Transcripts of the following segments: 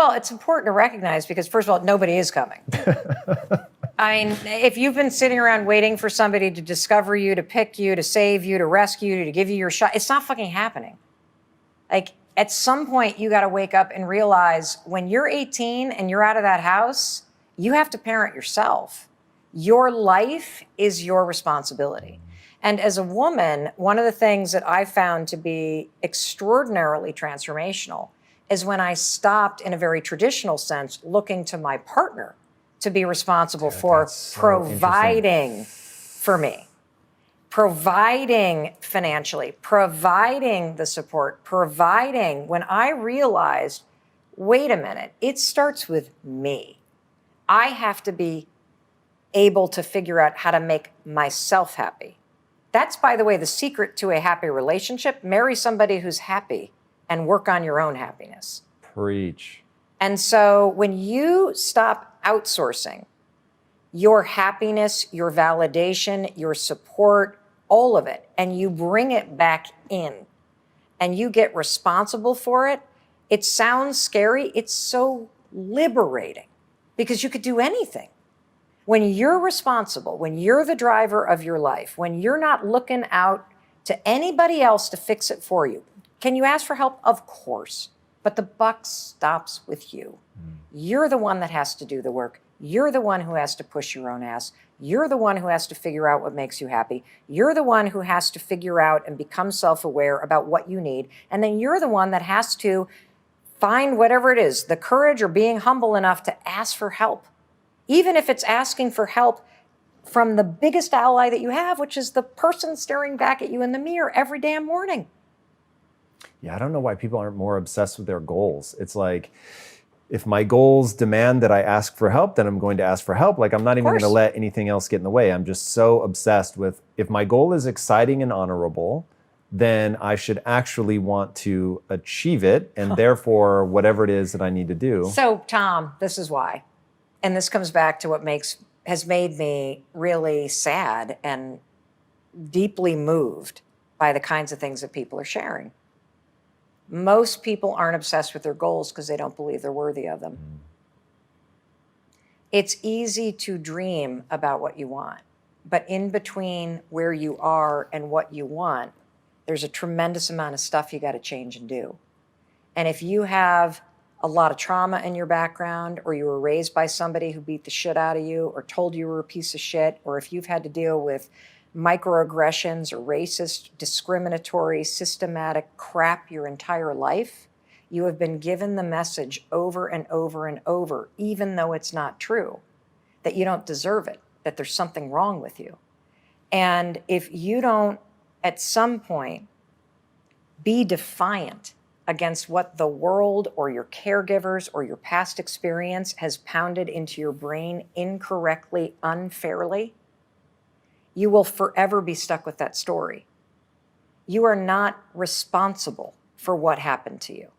Well, it's important to recognize because, first of all, nobody is coming. I mean, if you've been sitting around waiting for somebody to discover you, to pick you, to save you, to rescue you, to give you your shot, it's not fucking happening. Like, at some point, you got to wake up and realize when you're 18 and you're out of that house, you have to parent yourself. Your life is your responsibility. And as a woman, one of the things that I found to be extraordinarily transformational is when I stopped, in a very traditional sense, looking to my partner to be responsible for providing for me, providing financially, providing the support, providing. When I realized, wait a minute, it starts with me. I have to be able to figure out how to make myself happy. That's, by the way, the secret to a happy relationship. Marry somebody who's happy and work on your own happiness. Preach. And so when you stop outsourcing your happiness, your validation, your support, all of it, and you bring it back in and you get responsible for it, it sounds scary. It's so liberating because you could do anything. When you're responsible, when you're the driver of your life, when you're not looking out to anybody else to fix it for you, can you ask for help? Of course. But the buck stops with you. You're the one that has to do the work. You're the one who has to push your own ass. You're the one who has to figure out what makes you happy. You're the one who has to figure out and become self-aware about what you need. And then you're the one that has to find whatever it is, the courage or being humble enough to ask for help. Even if it's asking for help from the biggest ally that you have, which is the person staring back at you in the mirror every damn morning. Yeah, I don't know why people aren't more obsessed with their goals. It's like, if my goals demand that I ask for help, then I'm going to ask for help. Like, I'm not even going to let anything else get in the way. I'm just so obsessed with, if my goal is exciting and honorable, then I should actually want to achieve it. And therefore, whatever it is that I need to do. So, Tom, this is why. And this comes back to what has made me really sad and deeply moved by the kinds of things that people are sharing. Most people aren't obsessed with their goals because they don't believe they're worthy of them. It's easy to dream about what you want, but in between where you are and what you want, there's a tremendous amount of stuff you got to change and do. And if you have a lot of trauma in your background, or you were raised by somebody who beat the shit out of you or told you were a piece of shit, or if you've had to deal with microaggressions or racist, discriminatory, systematic crap your entire life, you have been given the message over and over and over, even though it's not true, that you don't deserve it, that there's something wrong with you. And if you don't, at some point, be defiant against what the world or your caregivers or your past experience has pounded into your brain incorrectly, unfairly, you will forever be stuck with that story. You are not responsible for what happened to you.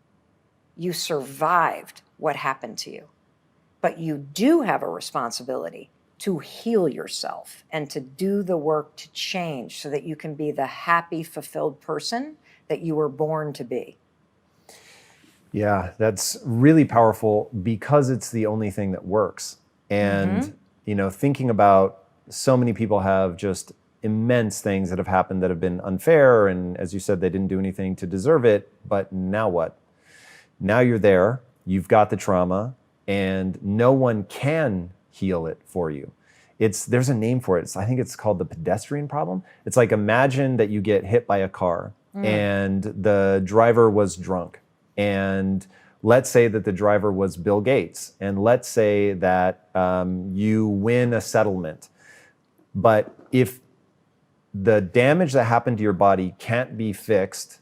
You survived what happened to you. But you do have a responsibility to heal yourself and to do the work to change so that you can be the happy, fulfilled person that you were born to be. Yeah, that's really powerful because it's the only thing that works. And, you know, thinking about so many people have just immense things that have happened that have been unfair. And as you said, they didn't do anything to deserve it. But now what? Now you're there, you've got the trauma, and no one can heal it for you. There's a name for it. I think it's called the pedestrian problem. It's like, imagine that you get hit by a car and the driver was drunk. And let's say that the driver was Bill Gates. And let's say that you win a settlement. But if the damage that happened to your body can't be fixed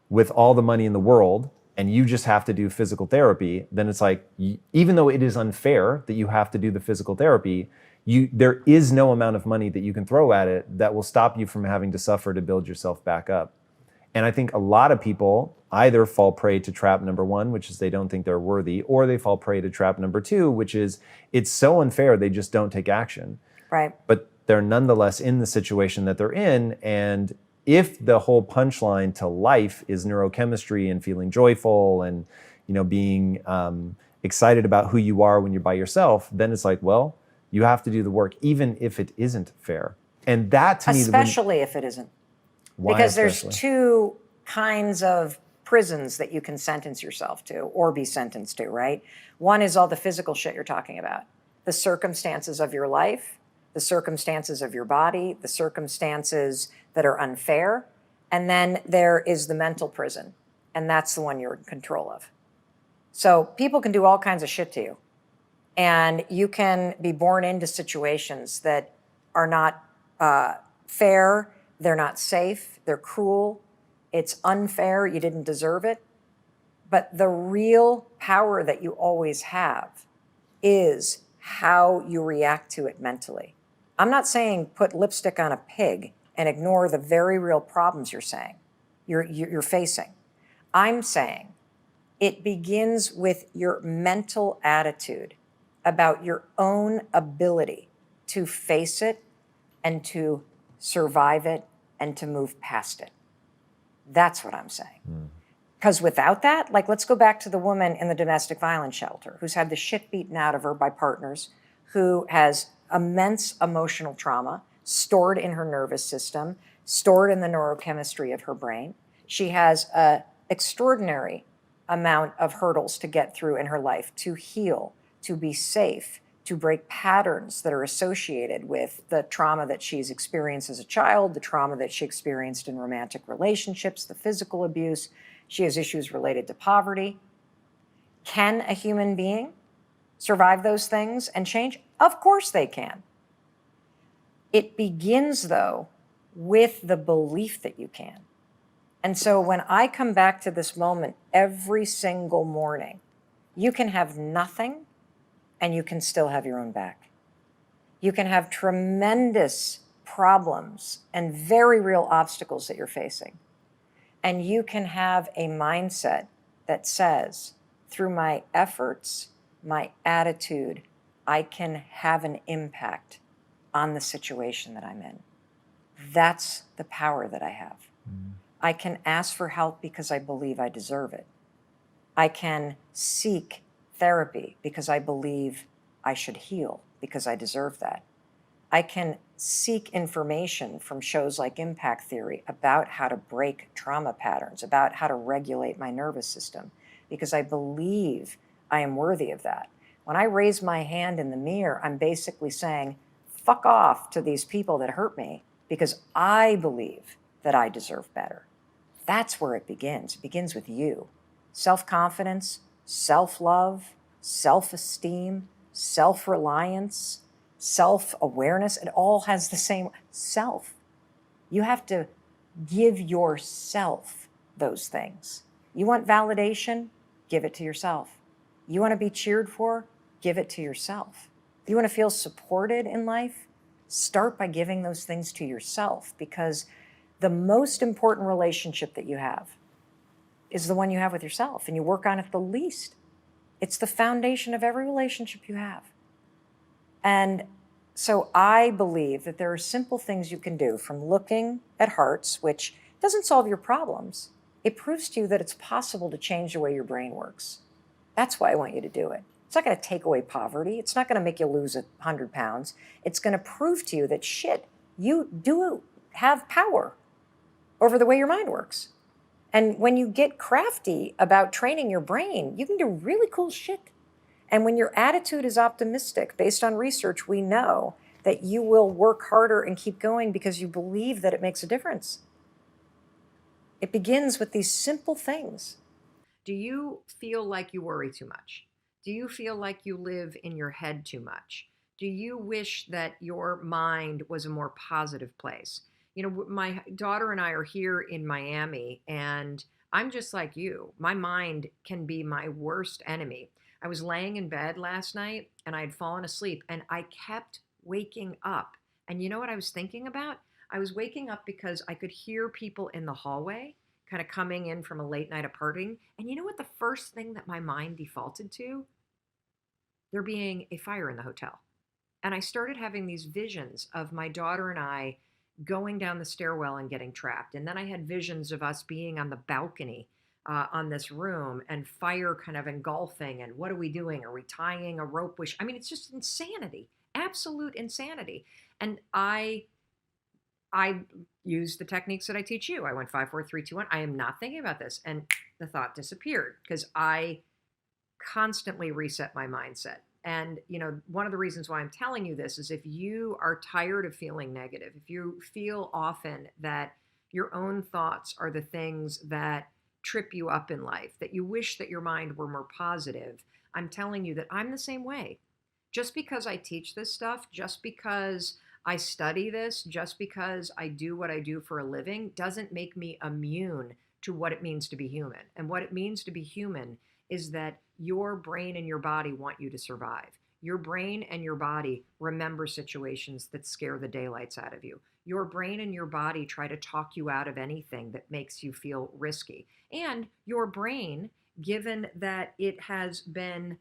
with all the money in the world, and you just have to do physical therapy, then it's like, even though it is unfair that you have to do the physical therapy, there is no amount of money that you can throw at it that will stop you from having to suffer to build yourself back up. And I think a lot of people either fall prey to trap number one, which is they don't think they're worthy, or they fall prey to trap number two, which is it's so unfair they just don't take action. Right. But they're nonetheless in the situation that they're in. And if the whole punchline to life is neurochemistry and feeling joyful and, being excited about who you are when you're by yourself, then it's like, well, you have to do the work, even if it isn't fair. And that to me, especially if it isn't. why Because especially? there's two kinds of prisons that you can sentence yourself to or be sentenced to, right? One is all the physical shit you're talking about, the circumstances of your life, the circumstances of your body, the circumstances that are unfair. And then there is the mental prison, and that's the one you're in control of. So people can do all kinds of shit to you, and you can be born into situations that are not fair, they're not safe, they're cruel, it's unfair, you didn't deserve it. But the real power that you always have is how you react to it mentally. I'm not saying put lipstick on a pig and ignore the very real problems you're facing. I'm saying it begins with your mental attitude about your own ability to face it and to survive it and to move past it. That's what I'm saying. Because without that, like, let's go back to the woman in the domestic violence shelter who's had the shit beaten out of her by partners, who has immense emotional trauma stored in her nervous system, stored in the neurochemistry of her brain. She has an extraordinary amount of hurdles to get through in her life to heal, to be safe, to break patterns that are associated with the trauma that she's experienced as a child, the trauma that she experienced in romantic relationships, the physical abuse. She has issues related to poverty. Can a human being survive those things and change? Of course they can. It begins, though, with the belief that you can. And so when I come back to this moment every single morning, you can have nothing and you can still have your own back. You can have tremendous problems and very real obstacles that you're facing. And you can have a mindset that says, through my efforts, my attitude, I can have an impact on the situation that I'm in. That's the power that I have. I can ask for help because I believe I deserve it. I can seek therapy because I believe I should heal because I deserve that. I can seek information from shows like Impact Theory about how to break trauma patterns, about how to regulate my nervous system, because I believe I am worthy of that. When I raise my hand in the mirror, I'm basically saying, fuck off to these people that hurt me because I believe that I deserve better. That's where it begins. It begins with you. Self-confidence, self-love, self-esteem, self-reliance, self-awareness. It all has the same self. You have to give yourself those things. You want validation? Give it to yourself. You want to be cheered for? Give it to yourself. You want to feel supported in life? Start by giving those things to yourself, because the most important relationship that you have is the one you have with yourself, and you work on it the least. It's the foundation of every relationship you have. And so I believe that there are simple things you can do, from looking at hearts, which doesn't solve your problems. It proves to you that it's possible to change the way your brain works. That's why I want you to do it. It's not going to take away poverty. It's not going to make you lose 100 pounds. It's going to prove to you that, shit, you do have power over the way your mind works. And when you get crafty about training your brain, you can do really cool shit. And when your attitude is optimistic, based on research, we know that you will work harder and keep going because you believe that it makes a difference. It begins with these simple things. Do you feel like you worry too much? Do you feel like you live in your head too much? Do you wish that your mind was a more positive place? You know, my daughter and I are here in Miami, and I'm just like you. My mind can be my worst enemy. I was laying in bed last night and I had fallen asleep, and I kept waking up. And you know what I was thinking about? I was waking up because I could hear people in the hallway kind of coming in from a late night of partying. And you know what the first thing that my mind defaulted to? There being a fire in the hotel. And I started having these visions of my daughter and I going down the stairwell and getting trapped. And then I had visions of us being on the balcony on this room and fire kind of engulfing. And what are we doing? Are we tying a rope? I mean, it's just insanity, absolute insanity. And I used the techniques that I teach you. I went 5, 4, 3, 2, 1. I am not thinking about this. And the thought disappeared because I constantly reset my mindset. And, one of the reasons why I'm telling you this is if you are tired of feeling negative, if you feel often that your own thoughts are the things that trip you up in life, that you wish that your mind were more positive, I'm telling you that I'm the same way. Just because I teach this stuff, just because I study this, just because I do what I do for a living, doesn't make me immune to what it means to be human. And what it means to be human is that your brain and your body want you to survive. Your brain and your body remember situations that scare the daylights out of you. Your brain and your body try to talk you out of anything that makes you feel risky. And your brain, given that it has been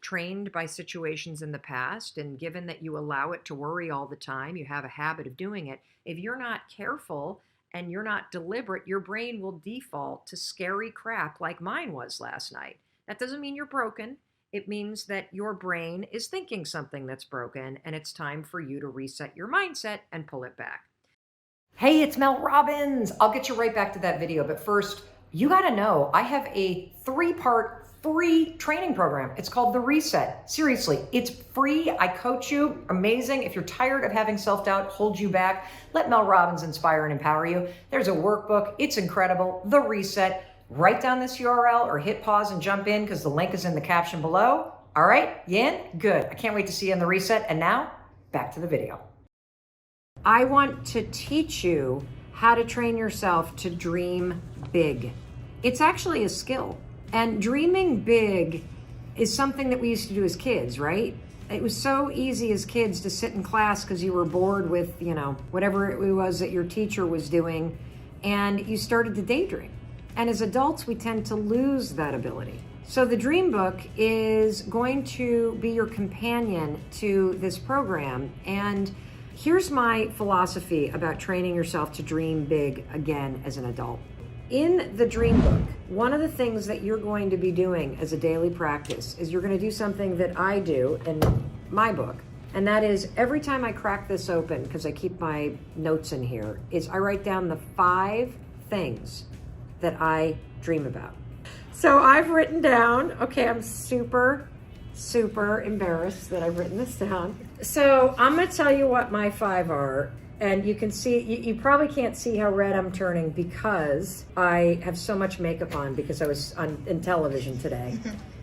trained by situations in the past, and given that you allow it to worry all the time, you have a habit of doing it, if you're not careful and you're not deliberate, your brain will default to scary crap like mine was last night. That doesn't mean you're broken. It means that your brain is thinking something that's broken, and it's time for you to reset your mindset and pull it back. Hey, it's Mel Robbins. I'll get you right back to that video. But first, you got to know I have a 3-part free training program. It's called The Reset. Seriously, it's free. I coach you. Amazing. If you're tired of having self-doubt hold you back, let Mel Robbins inspire and empower you. There's a workbook. It's incredible. The Reset. Write down this URL or hit pause and jump in because the link is in the caption below. All right, you in? Good. I can't wait to see you in The Reset. And now, back to the video. I want to teach you how to train yourself to dream big. It's actually a skill. And dreaming big is something that we used to do as kids, right? It was so easy as kids to sit in class because you were bored with, whatever it was that your teacher was doing, and you started to daydream. And as adults, we tend to lose that ability. So the Dream Book is going to be your companion to this program. And here's my philosophy about training yourself to dream big again as an adult. In the Dream Book, one of the things that you're going to be doing as a daily practice is you're going to do something that I do in my book. And that is every time I crack this open, because I keep my notes in here, is I write down the 5 things that I dream about. So I've written down, okay, I'm super embarrassed that I've written this down. So I'm going to tell you what my 5 are. And you can see, you probably can't see how red I'm turning because I have so much makeup on because I was in television today.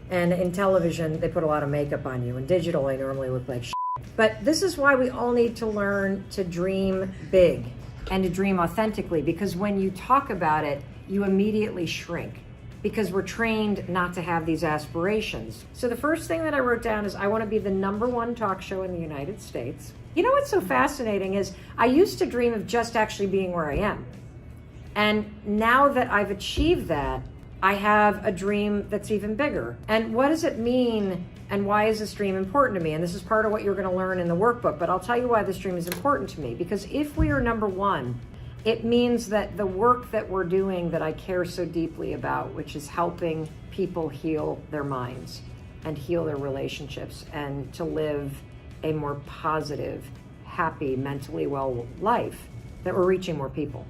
And in television, they put a lot of makeup on you. In digital, I normally look like shit. But this is why we all need to learn to dream big and to dream authentically, because when you talk about it, you immediately shrink because we're trained not to have these aspirations. So the first thing that I wrote down is I want to be the #1 talk show in the United States. You know what's so fascinating is I used to dream of just actually being where I am. And now that I've achieved that, I have a dream that's even bigger. And what does it mean and why is this dream important to me? And this is part of what you're going to learn in the workbook, but I'll tell you why this dream is important to me. Because if we are #1, it means that the work that we're doing that I care so deeply about, which is helping people heal their minds and heal their relationships and to live a more positive, happy, mentally well life, that we're reaching more people.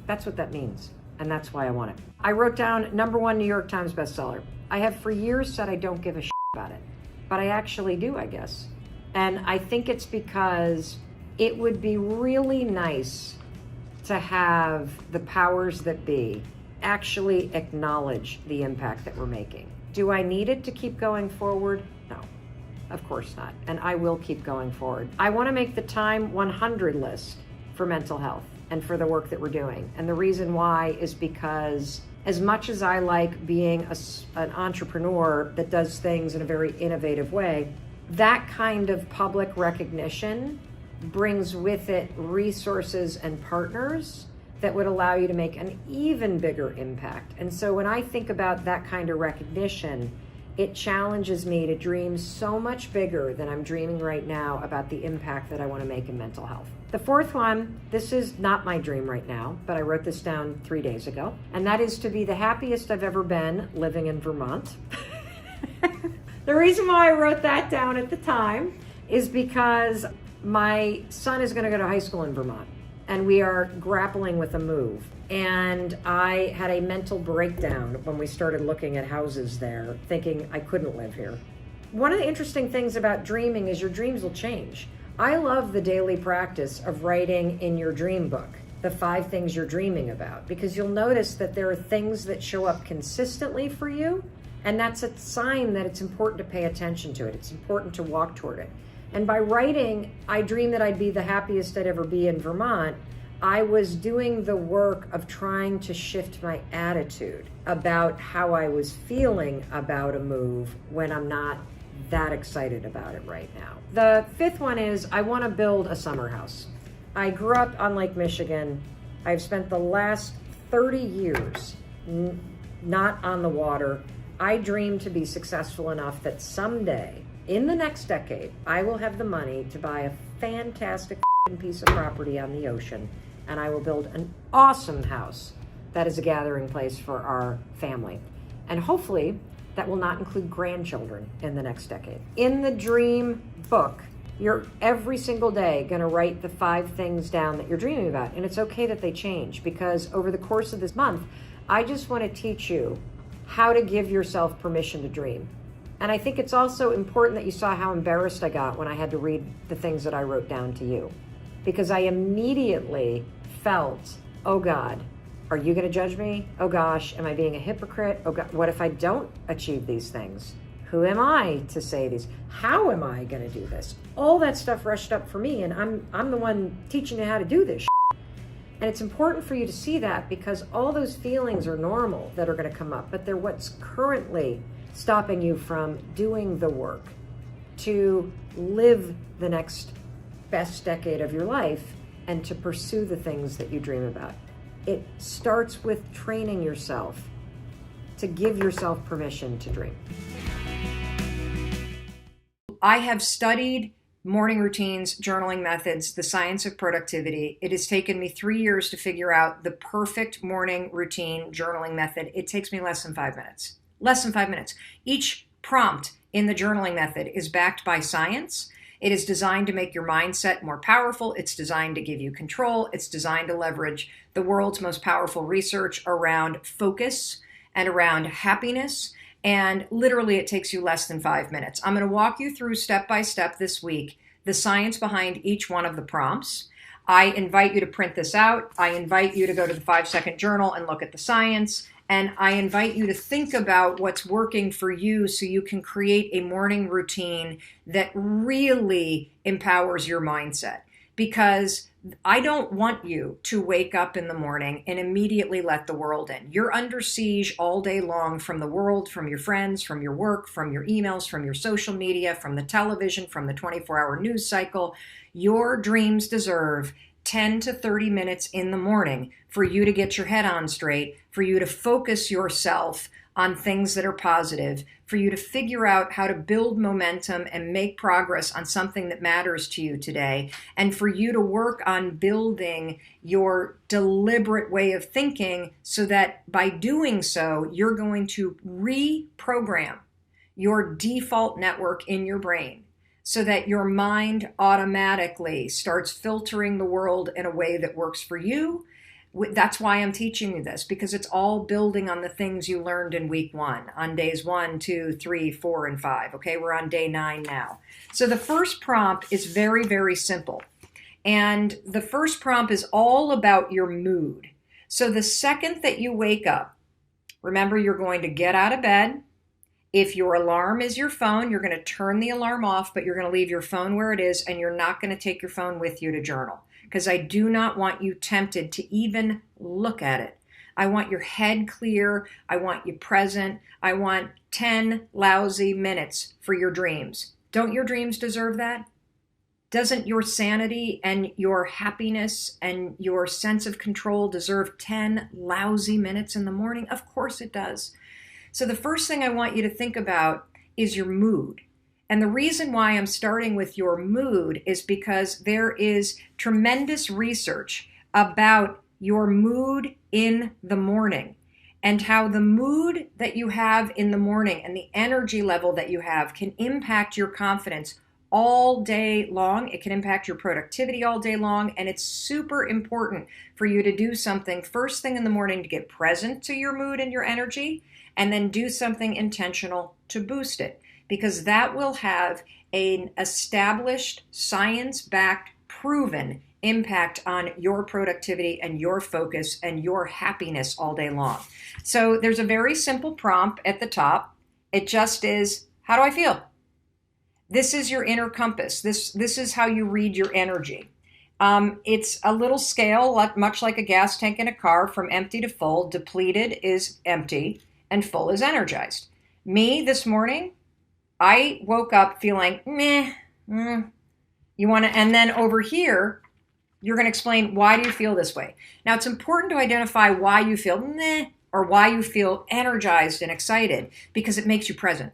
That's what that means. And that's why I want it. I wrote down #1 New York Times bestseller. I have for years said I don't give a shit about it, but I actually do, I guess. And I think it's because it would be really nice to have the powers that be actually acknowledge the impact that we're making. Do I need it to keep going forward? No. Of course not. And I will keep going forward. I want to make the Time 100 list for mental health and for the work that we're doing. And the reason why is because as much as I like being an entrepreneur that does things in a very innovative way, that kind of public recognition brings with it resources and partners that would allow you to make an even bigger impact. And so when I think about that kind of recognition, it challenges me to dream so much bigger than I'm dreaming right now about the impact that I want to make in mental health. The fourth one, this is not my dream right now, but I wrote this down 3 days ago, and that is to be the happiest I've ever been living in Vermont. The reason why I wrote that down at the time is because my son is going to go to high school in Vermont, and we are grappling with a move. And I had a mental breakdown when we started looking at houses there, thinking I couldn't live here. One of the interesting things about dreaming is your dreams will change. I love the daily practice of writing in your dream book the 5 things you're dreaming about, because you'll notice that there are things that show up consistently for you, and that's a sign that it's important to pay attention to it. It's important to walk toward it. And by writing, I dreamed that I'd be the happiest I'd ever be in Vermont, I was doing the work of trying to shift my attitude about how I was feeling about a move when I'm not that excited about it right now. The 5th one is I want to build a summer house. I grew up on Lake Michigan. I've spent the last 30 years not on the water. I dream to be successful enough that someday, in the next decade, I will have the money to buy a fantastic piece of property on the ocean, and I will build an awesome house that is a gathering place for our family. And hopefully that will not include grandchildren in the next decade. In the dream book, you're every single day going to write the 5 things down that you're dreaming about. And it's okay that they change, because over the course of this month, I just want to teach you how to give yourself permission to dream. And I think it's also important that you saw how embarrassed I got when I had to read the things that I wrote down to you, because I immediately felt, oh God, are you going to judge me? Oh gosh, am I being a hypocrite? Oh God, what if I don't achieve these things? Who am I to say these? How am I going to do this? All that stuff rushed up for me, and I'm the one teaching you how to do this. And it's important for you to see that, because all those feelings are normal that are going to come up, but they're what's currently stopping you from doing the work to live the next best decade of your life and to pursue the things that you dream about. It starts with training yourself to give yourself permission to dream. I have studied morning routines, journaling methods, the science of productivity. It has taken me 3 years to figure out the perfect morning routine journaling method. It takes me less than 5 minutes. Less than 5 minutes. Each prompt in the journaling method is backed by science. It is designed to make your mindset more powerful. It's designed to give you control. It's designed to leverage the world's most powerful research around focus and around happiness. And literally, it takes you less than 5 minutes. I'm going to walk you through step by step this week the science behind each one of the prompts. I invite you to print this out. I invite you to go to the 5-second journal and look at the science. And I invite you to think about what's working for you so you can create a morning routine that really empowers your mindset. Because I don't want you to wake up in the morning and immediately let the world in. You're under siege all day long from the world, from your friends, from your work, from your emails, from your social media, from the television, from the 24-hour news cycle. Your dreams deserve 10 to 30 minutes in the morning for you to get your head on straight, for you to focus yourself on things that are positive, for you to figure out how to build momentum and make progress on something that matters to you today, and for you to work on building your deliberate way of thinking so that by doing so, you're going to reprogram your default network in your brain so that your mind automatically starts filtering the world in a way that works for you. That's why I'm teaching you this, because it's all building on the things you learned in week 1, on days 1, 2, 3, 4, and 5. Okay, we're on day 9 now. So the first prompt is very, very simple. And the first prompt is all about your mood. So the second that you wake up, remember, you're going to get out of bed. If your alarm is your phone, you're going to turn the alarm off, but you're going to leave your phone where it is, and you're not going to take your phone with you to journal, because I do not want you tempted to even look at it. I want your head clear. I want you present. I want 10 lousy minutes for your dreams. Don't your dreams deserve that? Doesn't your sanity and your happiness and your sense of control deserve 10 lousy minutes in the morning? Of course it does. So the first thing I want you to think about is your mood. And the reason why I'm starting with your mood is because there is tremendous research about your mood in the morning and how the mood that you have in the morning and the energy level that you have can impact your confidence all day long. It can impact your productivity all day long. And it's super important for you to do something first thing in the morning to get present to your mood and your energy, and then do something intentional to boost it, because that will have an established, science-backed, proven impact on your productivity and your focus and your happiness all day long. So there's a very simple prompt at the top. It just is, how do I feel? This is your inner compass. This is how you read your energy. It's a little scale, much like a gas tank in a car, from empty to full. Depleted is empty and full is energized. Me this morning, I woke up feeling meh. You want to, and then over here, you're going to explain, why do you feel this way? Now, it's important to identify why you feel meh or why you feel energized and excited, because it makes you present.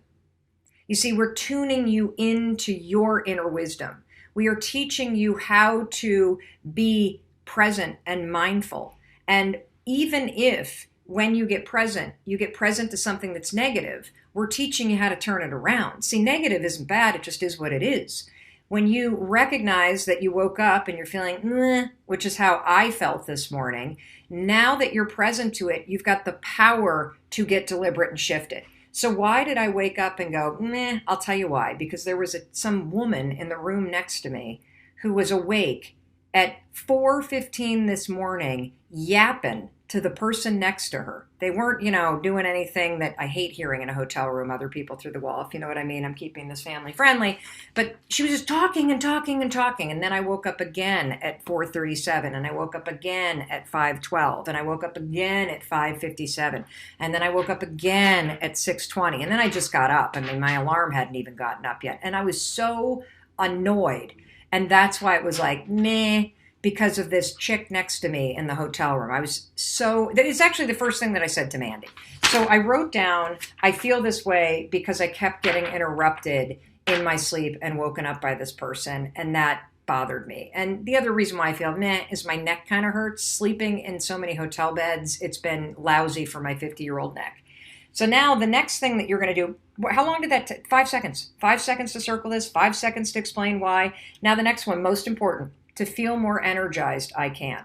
You see, we're tuning you into your inner wisdom. We are teaching you how to be present and mindful. And even if when you get present to something that's negative, we're teaching you how to turn it around. See, negative isn't bad, it just is what it is. When you recognize that you woke up and you're feeling, meh, which is how I felt this morning, now that you're present to it, you've got the power to get deliberate and shift it. So why did I wake up and go, meh? I'll tell you why. Because there was some woman in the room next to me who was awake at 4:15 this morning, yapping to the person next to her. They weren't, doing anything that I hate hearing in a hotel room, other people through the wall, if you know what I mean. I'm keeping this family friendly. But she was just talking and talking and talking. And then I woke up again at 4:37, and I woke up again at 5:12, and I woke up again at 5:57, and then I woke up again at 6:20, and then I just got up. I mean, my alarm hadn't even gotten up yet. And I was so annoyed. And that's why it was like, meh, because of this chick next to me in the hotel room. It's actually the first thing that I said to Mandy. So I wrote down, I feel this way because I kept getting interrupted in my sleep and woken up by this person, and that bothered me. And the other reason why I feel meh is my neck kind of hurts. Sleeping in so many hotel beds, it's been lousy for my 50-year-old neck. So now the next thing that you're going to do, how long did that take? 5 seconds. 5 seconds to circle this, 5 seconds to explain why. Now the next one, most important, to feel more energized, I can.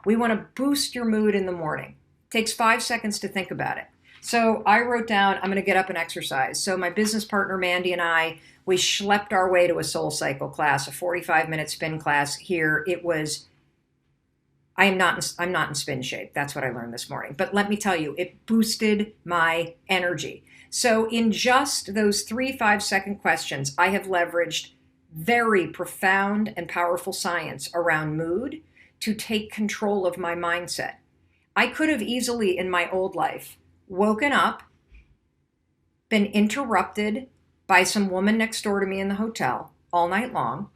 We want to boost your mood in the morning. It takes 5 seconds to think about it. So I wrote down, I'm going to get up and exercise. So my business partner, Mandy, and I, we schlepped our way to a Soul Cycle class, a 45-minute spin class here. It was, I'm not in spin shape. That's what I learned this morning. But let me tell you, it boosted my energy. So in just those 3 5-second questions, I have leveraged very profound and powerful science around mood to take control of my mindset. I could have easily in my old life woken up, been interrupted by some woman next door to me in the hotel all night long,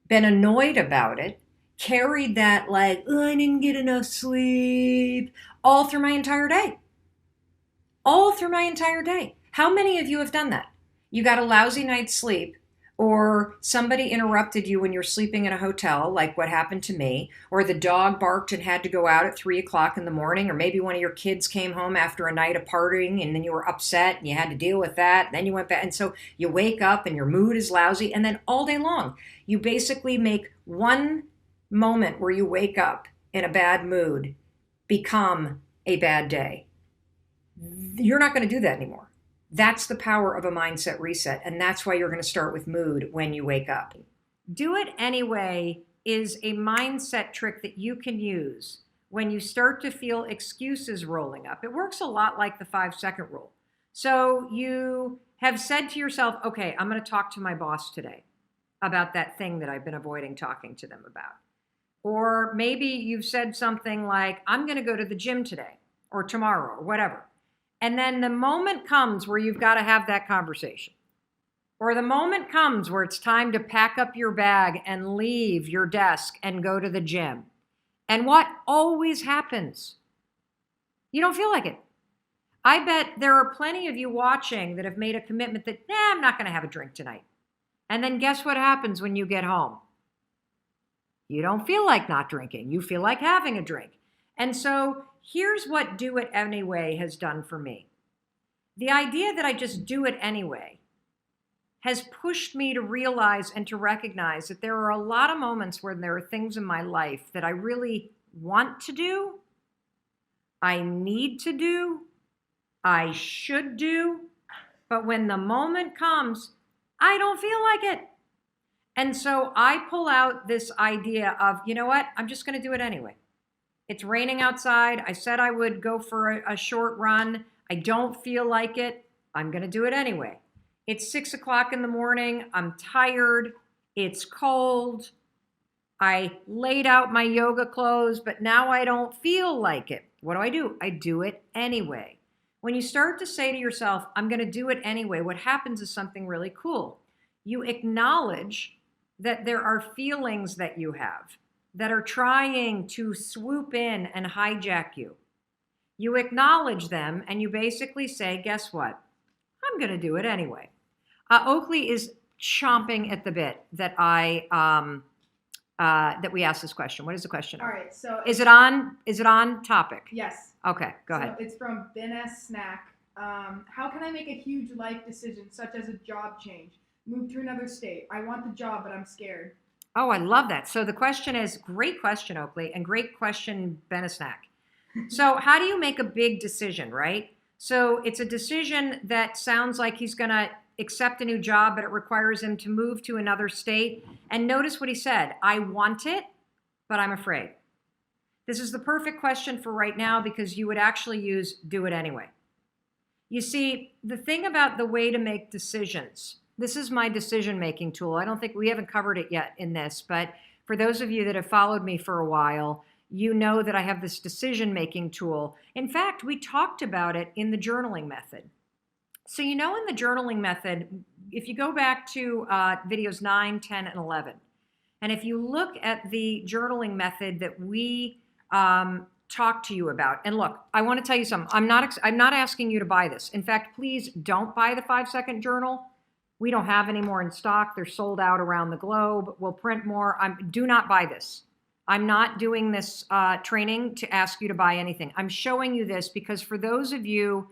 been annoyed about it, carried that like, oh, I didn't get enough sleep, all through my entire day. All through my entire day. How many of you have done that? You got a lousy night's sleep, or somebody interrupted you when you're sleeping in a hotel, like what happened to me, or the dog barked and had to go out at 3 o'clock in the morning, or maybe one of your kids came home after a night of partying and then you were upset and you had to deal with that. And then you went back. And so you wake up and your mood is lousy. And then all day long, you basically make one moment where you wake up in a bad mood become a bad day. You're not going to do that anymore. That's the power of a mindset reset, and that's why you're going to start with mood when you wake up. Do it anyway is a mindset trick that you can use when you start to feel excuses rolling up. It works a lot like the 5-second rule. So you have said to yourself, okay, I'm going to talk to my boss today about that thing that I've been avoiding talking to them about. Or maybe you've said something like, I'm going to go to the gym today or tomorrow or whatever. And then the moment comes where you've got to have that conversation. Or the moment comes where it's time to pack up your bag and leave your desk and go to the gym. And what always happens? You don't feel like it. I bet there are plenty of you watching that have made a commitment that, I'm not going to have a drink tonight. And then guess what happens when you get home? You don't feel like not drinking. You feel like having a drink. And so here's what do it anyway has done for me. The idea that I just do it anyway has pushed me to realize and to recognize that there are a lot of moments where there are things in my life that I really want to do, I need to do, I should do, but when the moment comes, I don't feel like it. And so I pull out this idea of, you know what, I'm just going to do it anyway. It's raining outside. I said I would go for a short run. I don't feel like it. I'm going to do it anyway. It's 6 o'clock in the morning. I'm tired. It's cold. I laid out my yoga clothes, but now I don't feel like it. What do? I do it anyway. When you start to say to yourself, I'm going to do it anyway, what happens is something really cool. You acknowledge that there are feelings that you have that are trying to swoop in and hijack you. You acknowledge them and you basically say, guess what? I'm going to do it anyway. Oakley is chomping at the bit that that we asked this question. What is the question? All right, so Is it on topic? yes. Okay, go ahead. It's from Ben S. Snack. How can I make a huge life decision, such as a job change, move to another state? I want the job, but I'm scared. Oh, I love that. So the question is, great question, Oakley, and great question, Ben S. Snack. So how do you make a big decision, right? So it's a decision that sounds like he's going to accept a new job, but it requires him to move to another state. And notice what he said. I want it, but I'm afraid. This is the perfect question for right now because you would actually use do it anyway. You see, the thing about the way to make decisions, this is my decision-making tool. I don't think we haven't covered it yet in this, but for those of you that have followed me for a while, you know that I have this decision-making tool. In fact, we talked about it in the journaling method. So in the journaling method, if you go back to videos 9, 10, and 11, and if you look at the journaling method that we talked to you about, and look, I want to tell you something. I'm not asking you to buy this. In fact, please don't buy the 5-second journal. We don't have any more in stock. They're sold out around the globe. We'll print more. Do not buy this. I'm not doing this training to ask you to buy anything. I'm showing you this because for those of you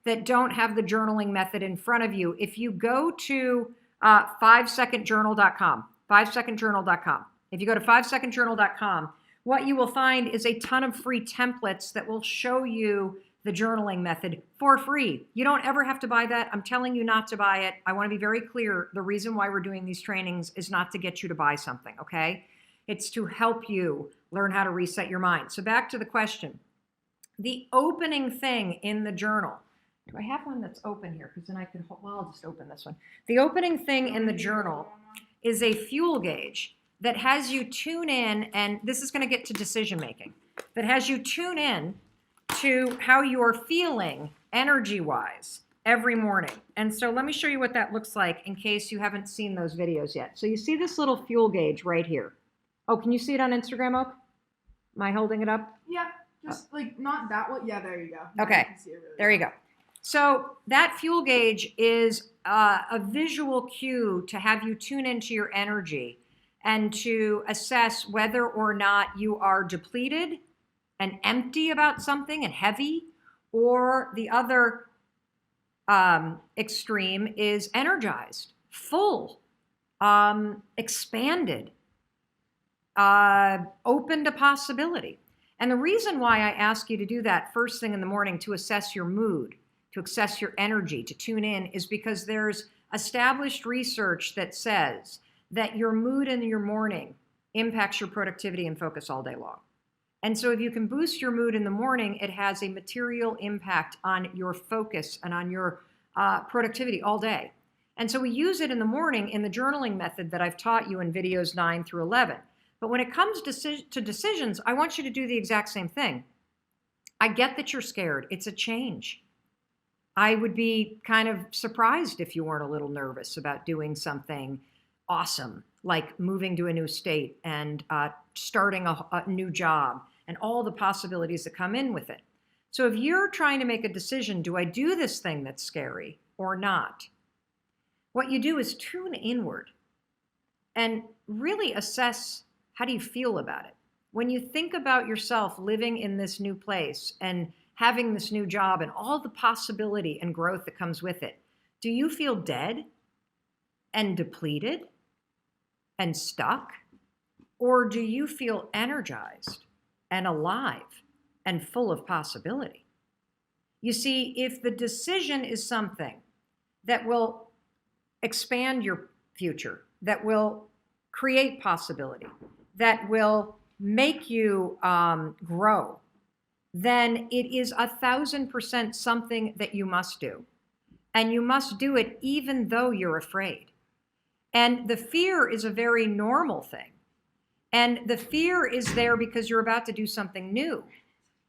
that don't have the journaling method in front of you, if you go to 5secondjournal.com, 5secondjournal.com, if you go to 5secondjournal.com, what you will find is a ton of free templates that will show you the journaling method for free. You don't ever have to buy that. I'm telling you not to buy it. I want to be very clear. The reason why we're doing these trainings is not to get you to buy something, okay? It's to help you learn how to reset your mind. So back to the question. The opening thing in the journal, do I have one that's open here? Because then I could, well, I'll just open this one. The opening thing in the journal is a fuel gauge that has you tune in, and this is going to get to decision making, that has you tune in to how you're feeling energy-wise every morning. And so let me show you what that looks like in case you haven't seen those videos yet. So you see this little fuel gauge right here. Oh, can you see it on Instagram, Oak? Am I holding it up? Yeah, just like not that one. Yeah, there you go. Okay, You can see it really there you go. So that fuel gauge is a visual cue to have you tune into your energy and to assess whether or not you are depleted and empty about something and heavy, or the other extreme is energized, full, expanded, open to possibility. And the reason why I ask you to do that first thing in the morning to assess your mood, to assess your energy, to tune in, is because there's established research that says that your mood in your morning impacts your productivity and focus all day long. And so if you can boost your mood in the morning, it has a material impact on your focus and on your productivity all day. And so we use it in the morning in the journaling method that I've taught you in videos 9 through 11. But when it comes to decisions, I want you to do the exact same thing. I get that you're scared. It's a change. I would be kind of surprised if you weren't a little nervous about doing something awesome, like moving to a new state and starting a new job and all the possibilities that come in with it. So if you're trying to make a decision, do I do this thing that's scary or not? What you do is tune inward and really assess, how do you feel about it? When you think about yourself living in this new place and having this new job and all the possibility and growth that comes with it, do you feel dead and depleted and stuck? Or do you feel energized and alive and full of possibility? You see, if the decision is something that will expand your future, that will create possibility, that will make you grow, then it is 1,000% something that you must do. And you must do it even though you're afraid. And the fear is a very normal thing. And the fear is there because you're about to do something new.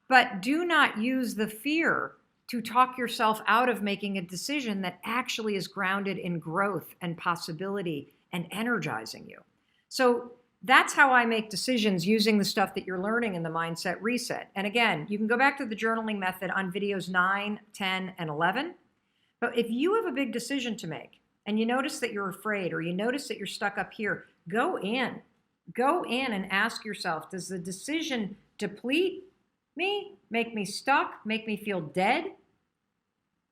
But do not use the fear to talk yourself out of making a decision that actually is grounded in growth and possibility and energizing you. So that's how I make decisions, using the stuff that you're learning in the Mindset Reset. And again, you can go back to the journaling method on videos 9, 10, and 11. But if you have a big decision to make and you notice that you're afraid, or you notice that you're stuck up here, go in and ask yourself, does the decision deplete me, make me stuck, make me feel dead,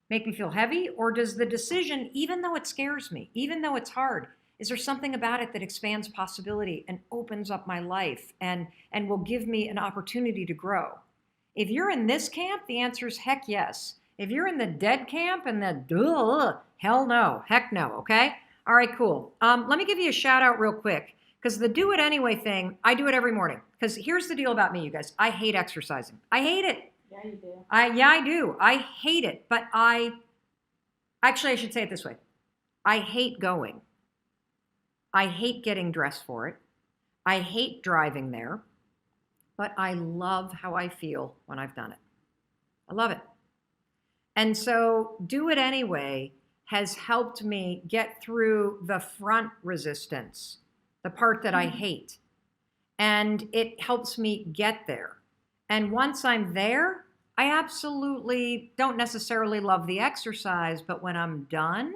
make me feel heavy? Or does the decision, even though it scares me, even though it's hard, is there something about it that expands possibility and opens up my life and will give me an opportunity to grow? If you're in this camp, the answer is heck yes. If you're in the dead camp and the hell no, heck no, okay? All right, cool. Let me give you a shout out real quick, because the do it anyway thing, I do it every morning. Because here's the deal about me, you guys. I hate exercising. I hate it. Yeah, you do. I do. I hate it. But I should say it this way. I hate going. I hate getting dressed for it. I hate driving there. But I love how I feel when I've done it. I love it. And so do it anyway has helped me get through the front resistance, the part that I hate. And it helps me get there. And once I'm there, I absolutely don't necessarily love the exercise, but when I'm done,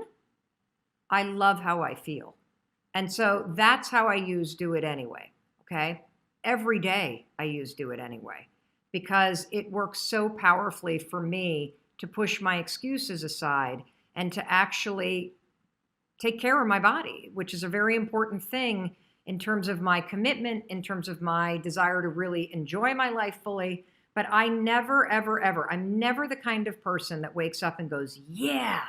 I love how I feel. And so that's how I use do it anyway, okay? Every day I use do it anyway, because it works so powerfully for me to push my excuses aside and to actually take care of my body, which is a very important thing in terms of my commitment, in terms of my desire to really enjoy my life fully. But I never, ever, ever, I'm never the kind of person that wakes up and goes, yeah,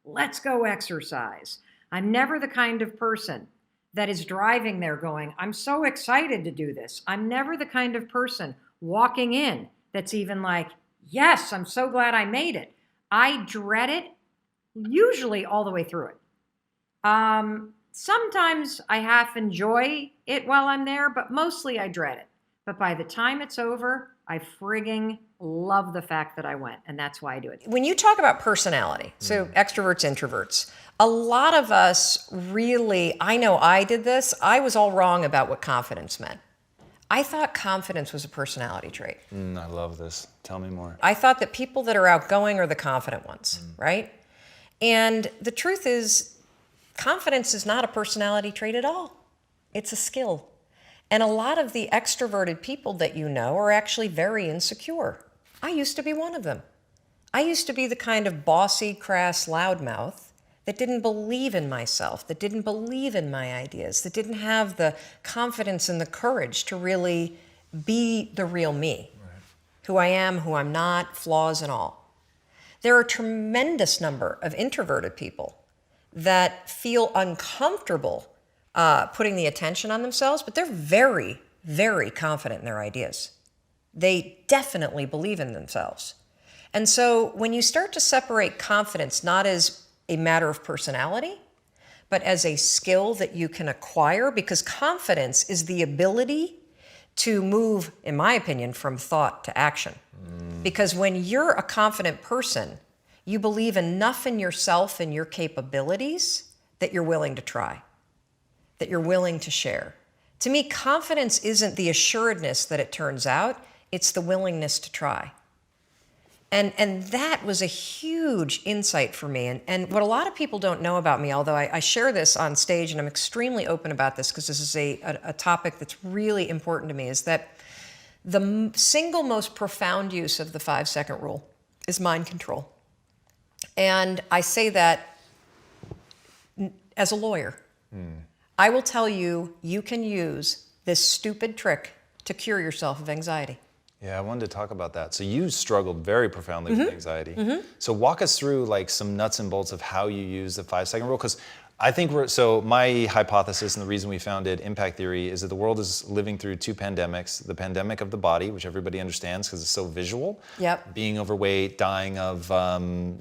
let's go exercise. I'm never the kind of person that is driving there going, I'm so excited to do this. I'm never the kind of person walking in that's even like, yes, I'm so glad I made it. I dread it, usually all the way through it. Sometimes I half enjoy it while I'm there, but mostly I dread it. But by the time it's over, I frigging love the fact that I went, and that's why I do it. When you talk about personality, so extroverts, introverts, a lot of us really, I know I did this, I was all wrong about what confidence meant. I thought confidence was a personality trait. I love this. Tell me more. I thought that people that are outgoing are the confident ones, right? And the truth is, confidence is not a personality trait at all. It's a skill. And a lot of the extroverted people that you know are actually very insecure. I used to be one of them. I used to be the kind of bossy, crass loudmouth that didn't believe in myself, that didn't believe in my ideas, that didn't have the confidence and the courage to really be the real me, who I am, who I'm not, flaws and all. There are a tremendous number of introverted people that feel uncomfortable putting the attention on themselves, but they're very, very confident in their ideas. They definitely believe in themselves. And so when you start to separate confidence not as a matter of personality, but as a skill that you can acquire, because confidence is the ability to move, in my opinion, from thought to action. Because when you're a confident person, you believe enough in yourself and your capabilities that you're willing to try, that you're willing to share. To me, confidence isn't the assuredness that it turns out, it's the willingness to try. And that was a huge insight for me. And what a lot of people don't know about me, although I share this on stage and I'm extremely open about this because this is a topic that's really important to me, is that the single most profound use of the 5-second rule is mind control. And I say that as a lawyer. I will tell you, you can use this stupid trick to cure yourself of anxiety. Yeah, I wanted to talk about that. So you struggled very profoundly with anxiety. So walk us through like some nuts and bolts of how you use the 5-second rule, because I think so my hypothesis and the reason we founded Impact Theory is that the world is living through 2 pandemics. The pandemic of the body, which everybody understands because it's so visual. Yep. Being overweight, dying of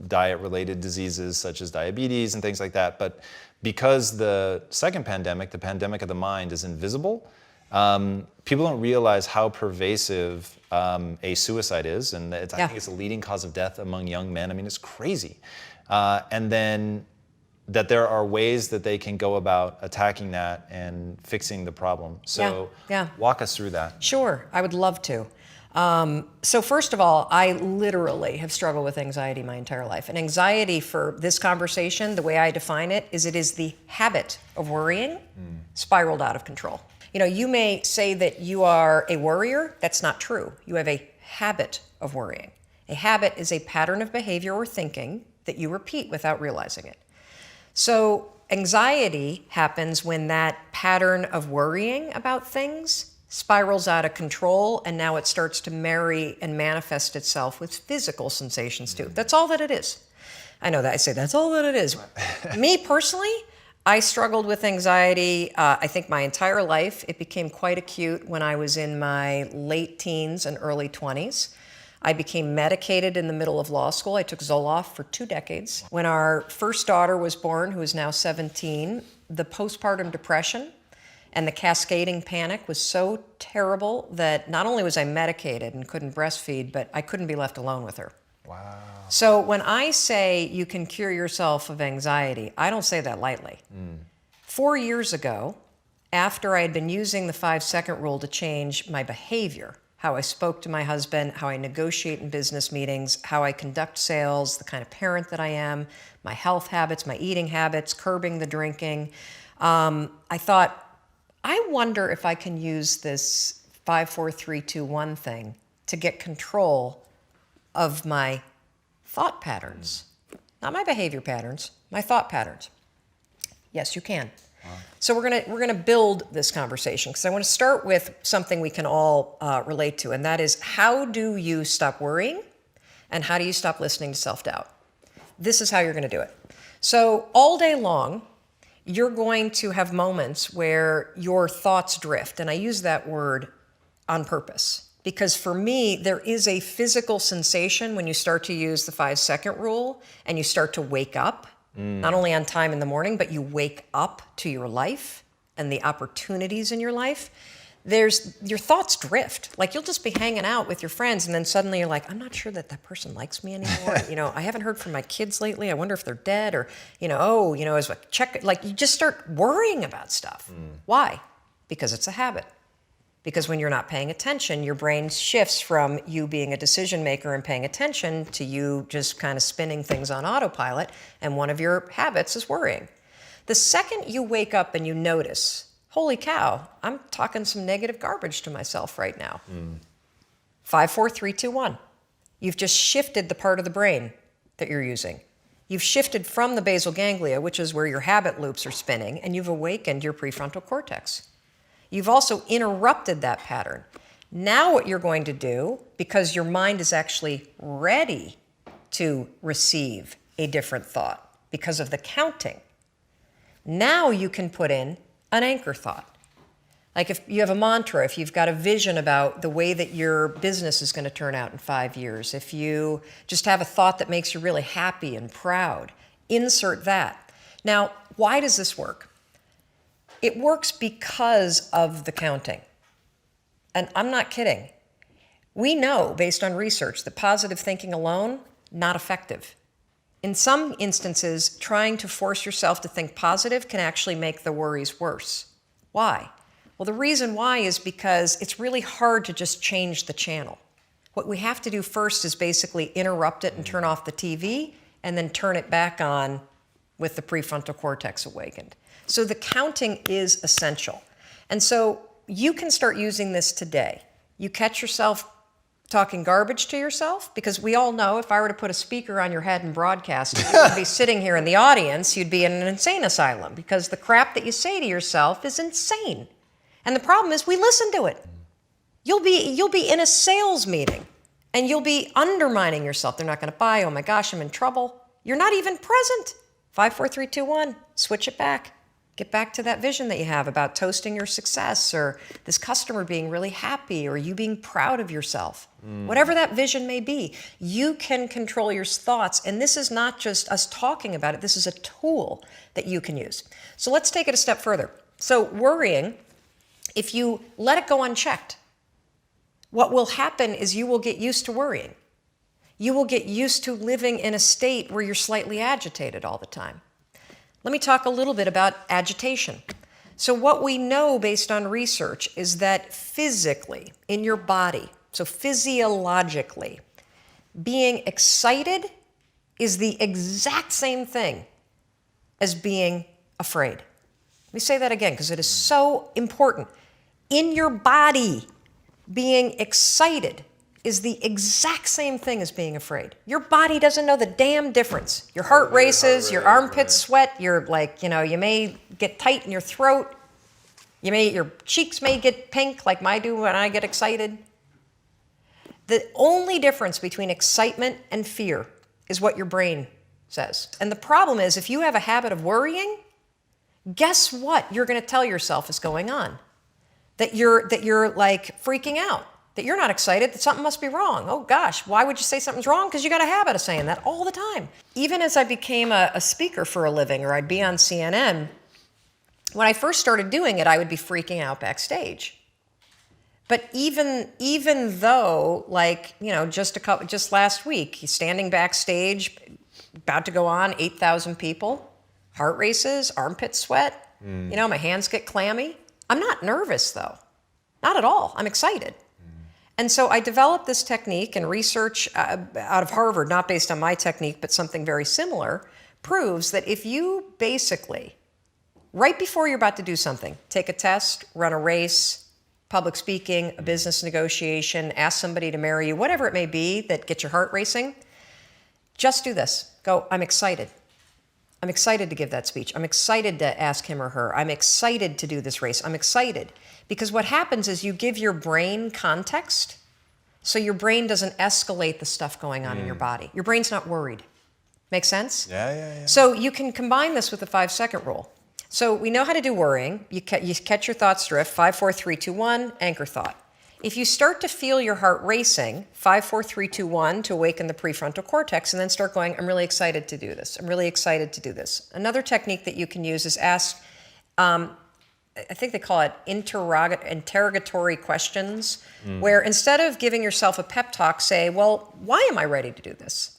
diet-related diseases such as diabetes and things like that. But because the second pandemic, the pandemic of the mind, is invisible, people don't realize how pervasive a suicide is. And I think it's a leading cause of death among young men. I mean, it's crazy. And then that there are ways that they can go about attacking that and fixing the problem. So walk us through that. Sure, I would love to. So first of all, I literally have struggled with anxiety my entire life. And anxiety, for this conversation, the way I define it is the habit of worrying spiraled out of control. You know, you may say that you are a worrier. That's not true. You have a habit of worrying. A habit is a pattern of behavior or thinking that you repeat without realizing it. So anxiety happens when that pattern of worrying about things spirals out of control, and now it starts to marry and manifest itself with physical sensations too. That's all that it is. I know that I say that's all that it is. Me personally, I struggled with anxiety, I think my entire life. It became quite acute when I was in my late teens and early 20s. I became medicated in the middle of law school. I took Zoloft for 2 decades. When our first daughter was born, who is now 17, the postpartum depression and the cascading panic was so terrible that not only was I medicated and couldn't breastfeed, but I couldn't be left alone with her. Wow. So when I say you can cure yourself of anxiety, I don't say that lightly. 4 years ago, after I had been using the 5-second rule to change my behavior, how I spoke to my husband, how I negotiate in business meetings, how I conduct sales, the kind of parent that I am, my health habits, my eating habits, curbing the drinking, I thought, I wonder if I can use this 5, 4, 3, 2, 1 thing to get control of my thought patterns. Not my behavior patterns, my thought patterns. Yes, you can. So we're gonna build this conversation, because I want to start with something we can all relate to, and that is, how do you stop worrying, and how do you stop listening to self-doubt? This is how you're going to do it. So all day long, you're going to have moments where your thoughts drift, and I use that word on purpose, because for me, there is a physical sensation when you start to use the 5-second rule and you start to wake up. Not only on time in the morning, but you wake up to your life and the opportunities in your life. Your thoughts drift. Like, you'll just be hanging out with your friends, and then suddenly you're like, I'm not sure that person likes me anymore. I haven't heard from my kids lately. I wonder if they're dead, or, as a check, like, you just start worrying about stuff. Why? Because it's a habit. Because when you're not paying attention, your brain shifts from you being a decision maker and paying attention to you just kind of spinning things on autopilot, and one of your habits is worrying. The second you wake up and you notice, holy cow, I'm talking some negative garbage to myself right now. 5, 4, 3, 2, 1. You've just shifted the part of the brain that you're using. You've shifted from the basal ganglia, which is where your habit loops are spinning, and you've awakened your prefrontal cortex. You've also interrupted that pattern. Now what you're going to do, because your mind is actually ready to receive a different thought because of the counting, now you can put in an anchor thought. Like, if you have a mantra, if you've got a vision about the way that your business is going to turn out in 5 years, if you just have a thought that makes you really happy and proud, insert that. Now, why does this work? It works because of the counting. And I'm not kidding. We know, based on research, that positive thinking alone, not effective. In some instances, trying to force yourself to think positive can actually make the worries worse. Why? Well, the reason why is because it's really hard to just change the channel. What we have to do first is basically interrupt it and turn off the TV and then turn it back on with the prefrontal cortex awakened. So the counting is essential. And so you can start using this today. You catch yourself talking garbage to yourself, because we all know if I were to put a speaker on your head and broadcast it, you would be sitting here in the audience, you'd be in an insane asylum, because the crap that you say to yourself is insane. And the problem is we listen to it. You'll be in a sales meeting and you'll be undermining yourself. They're not going to buy. Oh my gosh, I'm in trouble. You're not even present. 5, 4, 3, 2, 1. Switch it back. Get back to that vision that you have about toasting your success, or this customer being really happy, or you being proud of yourself. Whatever that vision may be, you can control your thoughts. And this is not just us talking about it. This is a tool that you can use. So let's take it a step further. So worrying, if you let it go unchecked, what will happen is you will get used to worrying. You will get used to living in a state where you're slightly agitated all the time. Let me talk a little bit about agitation. So what we know based on research is that physically, in your body, so physiologically, being excited is the exact same thing as being afraid. Let me say that again, because it is so important. In your body, being excited is the exact same thing as being afraid. Your body doesn't know the damn difference. Your heart races, your armpits sweat, you're like, you may get tight in your throat. Your cheeks may get pink like mine do when I get excited. The only difference between excitement and fear is what your brain says. And the problem is, if you have a habit of worrying, guess what you're going to tell yourself is going on? That you're like freaking out, that you're not excited, that something must be wrong. Oh gosh, why would you say something's wrong? Because you got a habit of saying that all the time. Even as I became a speaker for a living, or I'd be on CNN, when I first started doing it, I would be freaking out backstage. But even though, like, just last week, standing backstage, about to go on, 8,000 people, heart races, armpit sweat, my hands get clammy. I'm not nervous though, not at all. I'm excited. And so I developed this technique, and research out of Harvard, not based on my technique, but something very similar, proves that if you basically, right before you're about to do something, take a test, run a race, public speaking, a business negotiation, ask somebody to marry you, whatever it may be that gets your heart racing, just do this. Go, I'm excited. I'm excited to give that speech. I'm excited to ask him or her. I'm excited to do this race. I'm excited. Because what happens is you give your brain context, so your brain doesn't escalate the stuff going on in your body. Your brain's not worried. Make sense? Yeah. So you can combine this with the 5-second rule. So we know how to do worrying. You catch your thoughts drift, 5, 4, 3, 2, 1, anchor thought. If you start to feel your heart racing, 5, 4, 3, 2, 1 to awaken the prefrontal cortex, and then start going, I'm really excited to do this. I'm really excited to do this. Another technique that you can use is ask, I think they call it interrogatory questions, where instead of giving yourself a pep talk, say, well, why am I ready to do this?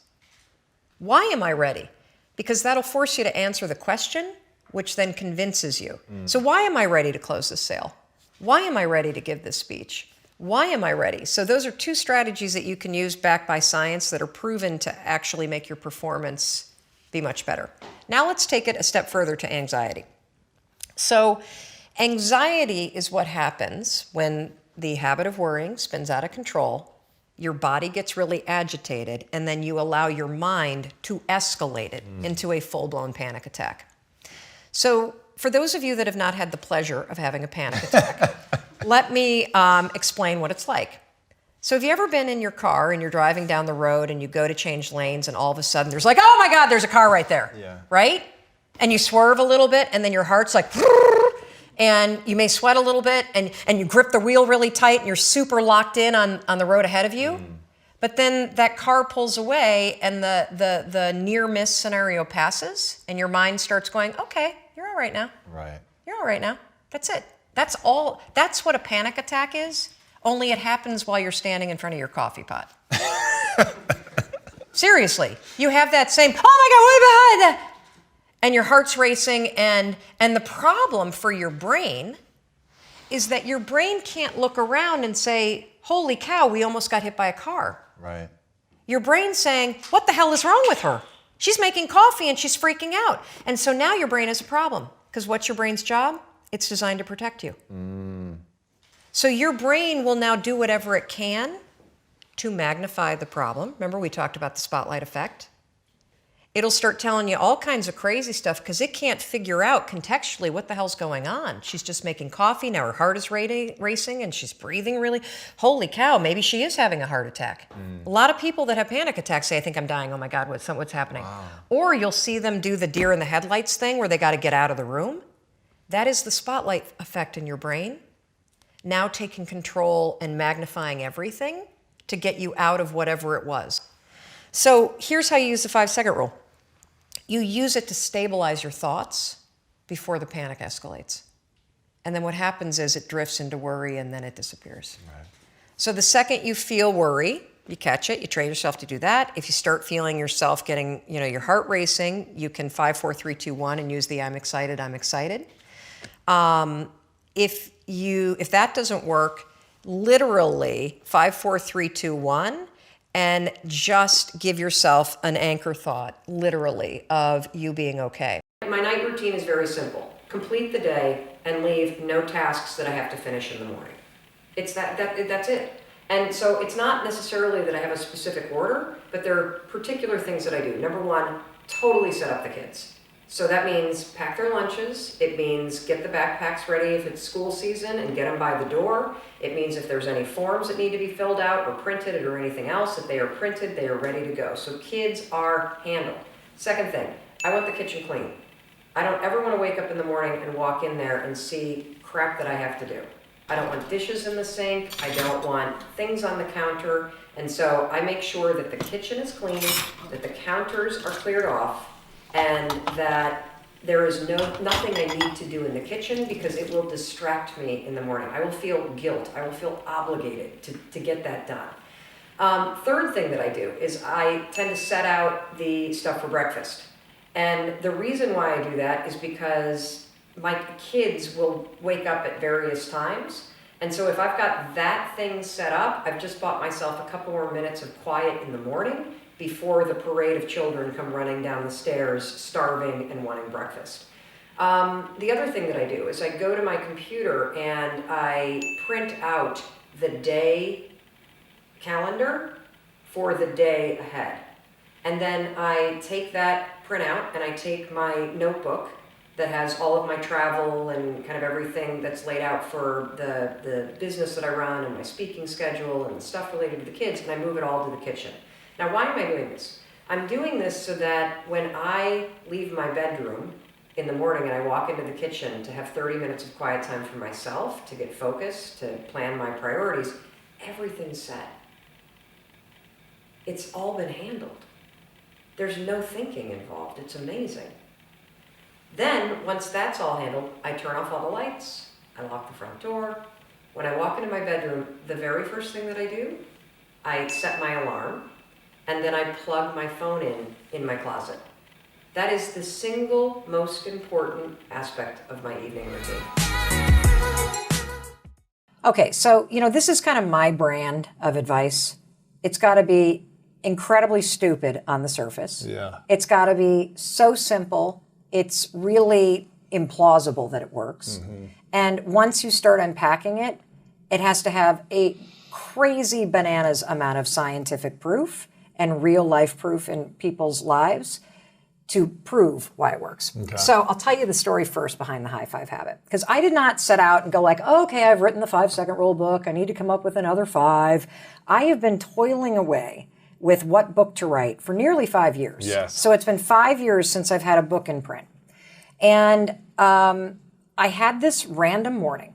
Why am I ready? Because that'll force you to answer the question, which then convinces you. So why am I ready to close this sale? Why am I ready to give this speech? Why am I ready? So those are two strategies that you can use backed by science that are proven to actually make your performance be much better. Now let's take it a step further to anxiety. So anxiety is what happens when the habit of worrying spins out of control, your body gets really agitated, and then you allow your mind to escalate it into a full-blown panic attack. So for those of you that have not had the pleasure of having a panic attack, let me explain what it's like. So have you ever been in your car and you're driving down the road and you go to change lanes and all of a sudden there's like, oh my God, there's a car right there, right? And you swerve a little bit and then your heart's like, and you may sweat a little bit and you grip the wheel really tight and you're super locked in on the road ahead of you. But then that car pulls away and the near miss scenario passes and your mind starts going, okay, you're all right now. Right. You're all right now. That's it. That's all. That's what a panic attack is, only it happens while you're standing in front of your coffee pot. Seriously, you have that same, oh my God, way behind! And your heart's racing, and the problem for your brain is that your brain can't look around and say, holy cow, we almost got hit by a car. Right. Your brain's saying, what the hell is wrong with her? She's making coffee and she's freaking out. And so now your brain has a problem. Because what's your brain's job? It's designed to protect you. So your brain will now do whatever it can to magnify the problem. Remember, we talked about the spotlight effect. It'll start telling you all kinds of crazy stuff because it can't figure out contextually what the hell's going on. She's just making coffee, now her heart is racing and she's breathing really. Holy cow, maybe she is having a heart attack. A lot of people that have panic attacks say, I think I'm dying, oh my God, what's happening? Wow. Or you'll see them do the deer in the headlights thing where they got to get out of the room. That is the spotlight effect in your brain, now taking control and magnifying everything to get you out of whatever it was. So here's how you use the 5-second rule. You use it to stabilize your thoughts before the panic escalates. And then what happens is it drifts into worry and then it disappears. Right. So the second you feel worry, you catch it, you train yourself to do that. If you start feeling yourself getting, your heart racing, you can 5, 4, 3, 2, 1 and use the I'm excited. If that doesn't work, literally 5, 4, 3, 2, 1, and just give yourself an anchor thought, literally, of you being okay. My night routine is very simple. Complete the day and leave no tasks that I have to finish in the morning. It's that's it. And so it's not necessarily that I have a specific order, but there are particular things that I do. Number one, totally set up the kids. So that means pack their lunches. It means get the backpacks ready if it's school season and get them by the door. It means if there's any forms that need to be filled out or printed or anything else, if they are printed, they are ready to go. So kids are handled. Second thing, I want the kitchen clean. I don't ever want to wake up in the morning and walk in there and see crap that I have to do. I don't want dishes in the sink. I don't want things on the counter. And so I make sure that the kitchen is clean, that the counters are cleared off, and that there is nothing I need to do in the kitchen because it will distract me in the morning. I will feel guilt. I will feel obligated to get that done. Third thing that I do is I tend to set out the stuff for breakfast. And the reason why I do that is because my kids will wake up at various times. And so if I've got that thing set up, I've just bought myself a couple more minutes of quiet in the morning before the parade of children come running down the stairs, starving and wanting breakfast. The other thing that I do is I go to my computer and I print out the day calendar for the day ahead. And then I take that printout and I take my notebook that has all of my travel and kind of everything that's laid out for the business that I run and my speaking schedule and the stuff related to the kids, and I move it all to the kitchen. Now, why am I doing this? I'm doing this so that when I leave my bedroom in the morning and I walk into the kitchen to have 30 minutes of quiet time for myself, to get focused, to plan my priorities, everything's set. It's all been handled. There's no thinking involved. It's amazing. Then, once that's all handled, I turn off all the lights, I lock the front door. When I walk into my bedroom, the very first thing that I do, I set my alarm, and then I plug my phone in my closet. That is the single most important aspect of my evening routine. Okay, so, this is kind of my brand of advice. It's got to be incredibly stupid on the surface. Yeah. It's got to be so simple, it's really implausible that it works. Mm-hmm. And once you start unpacking it, it has to have a crazy bananas amount of scientific proof and real life proof in people's lives to prove why it works. Okay. So I'll tell you the story first behind the high five habit. Because I did not set out and go like, oh, okay, I've written the 5-second rule book. I need to come up with another 5. I have been toiling away with what book to write for nearly 5 years. Yes. So it's been 5 years since I've had a book in print. And I had this random morning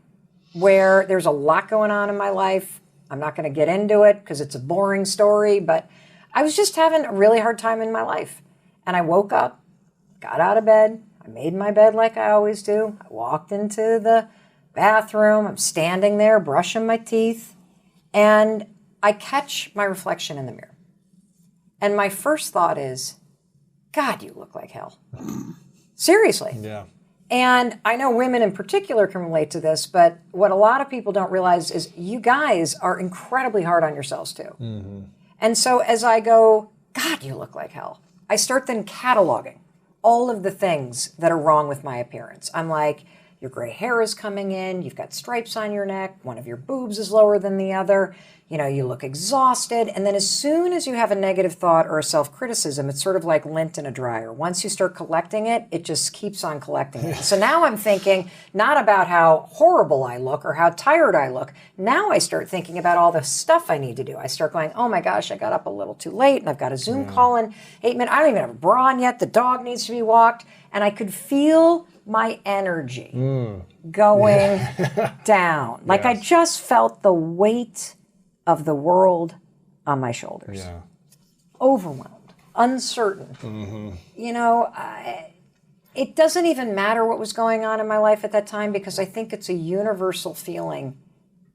where there's a lot going on in my life. I'm not going to get into it because it's a boring story, but I was just having a really hard time in my life. And I woke up, got out of bed, I made my bed like I always do. I walked into the bathroom, I'm standing there brushing my teeth, and I catch my reflection in the mirror. And my first thought is, God, you look like hell. Seriously. Yeah. And I know women in particular can relate to this, but what a lot of people don't realize is you guys are incredibly hard on yourselves too. And so as I go, God, you look like hell, I start then cataloging all of the things that are wrong with my appearance. I'm like, your gray hair is coming in, you've got stripes on your neck, one of your boobs is lower than the other, you look exhausted. And then as soon as you have a negative thought or a self-criticism, it's sort of like lint in a dryer. Once you start collecting it, it just keeps on collecting it. So now I'm thinking not about how horrible I look or how tired I look. Now I start thinking about all the stuff I need to do. I start going, oh my gosh, I got up a little too late and I've got a Zoom call in 8 minutes. I don't even have a bra on yet. The dog needs to be walked. And I could feel my energy going down. Like I just felt the weight of the world on my shoulders. Yeah. Overwhelmed, uncertain. It doesn't even matter what was going on in my life at that time, because I think it's a universal feeling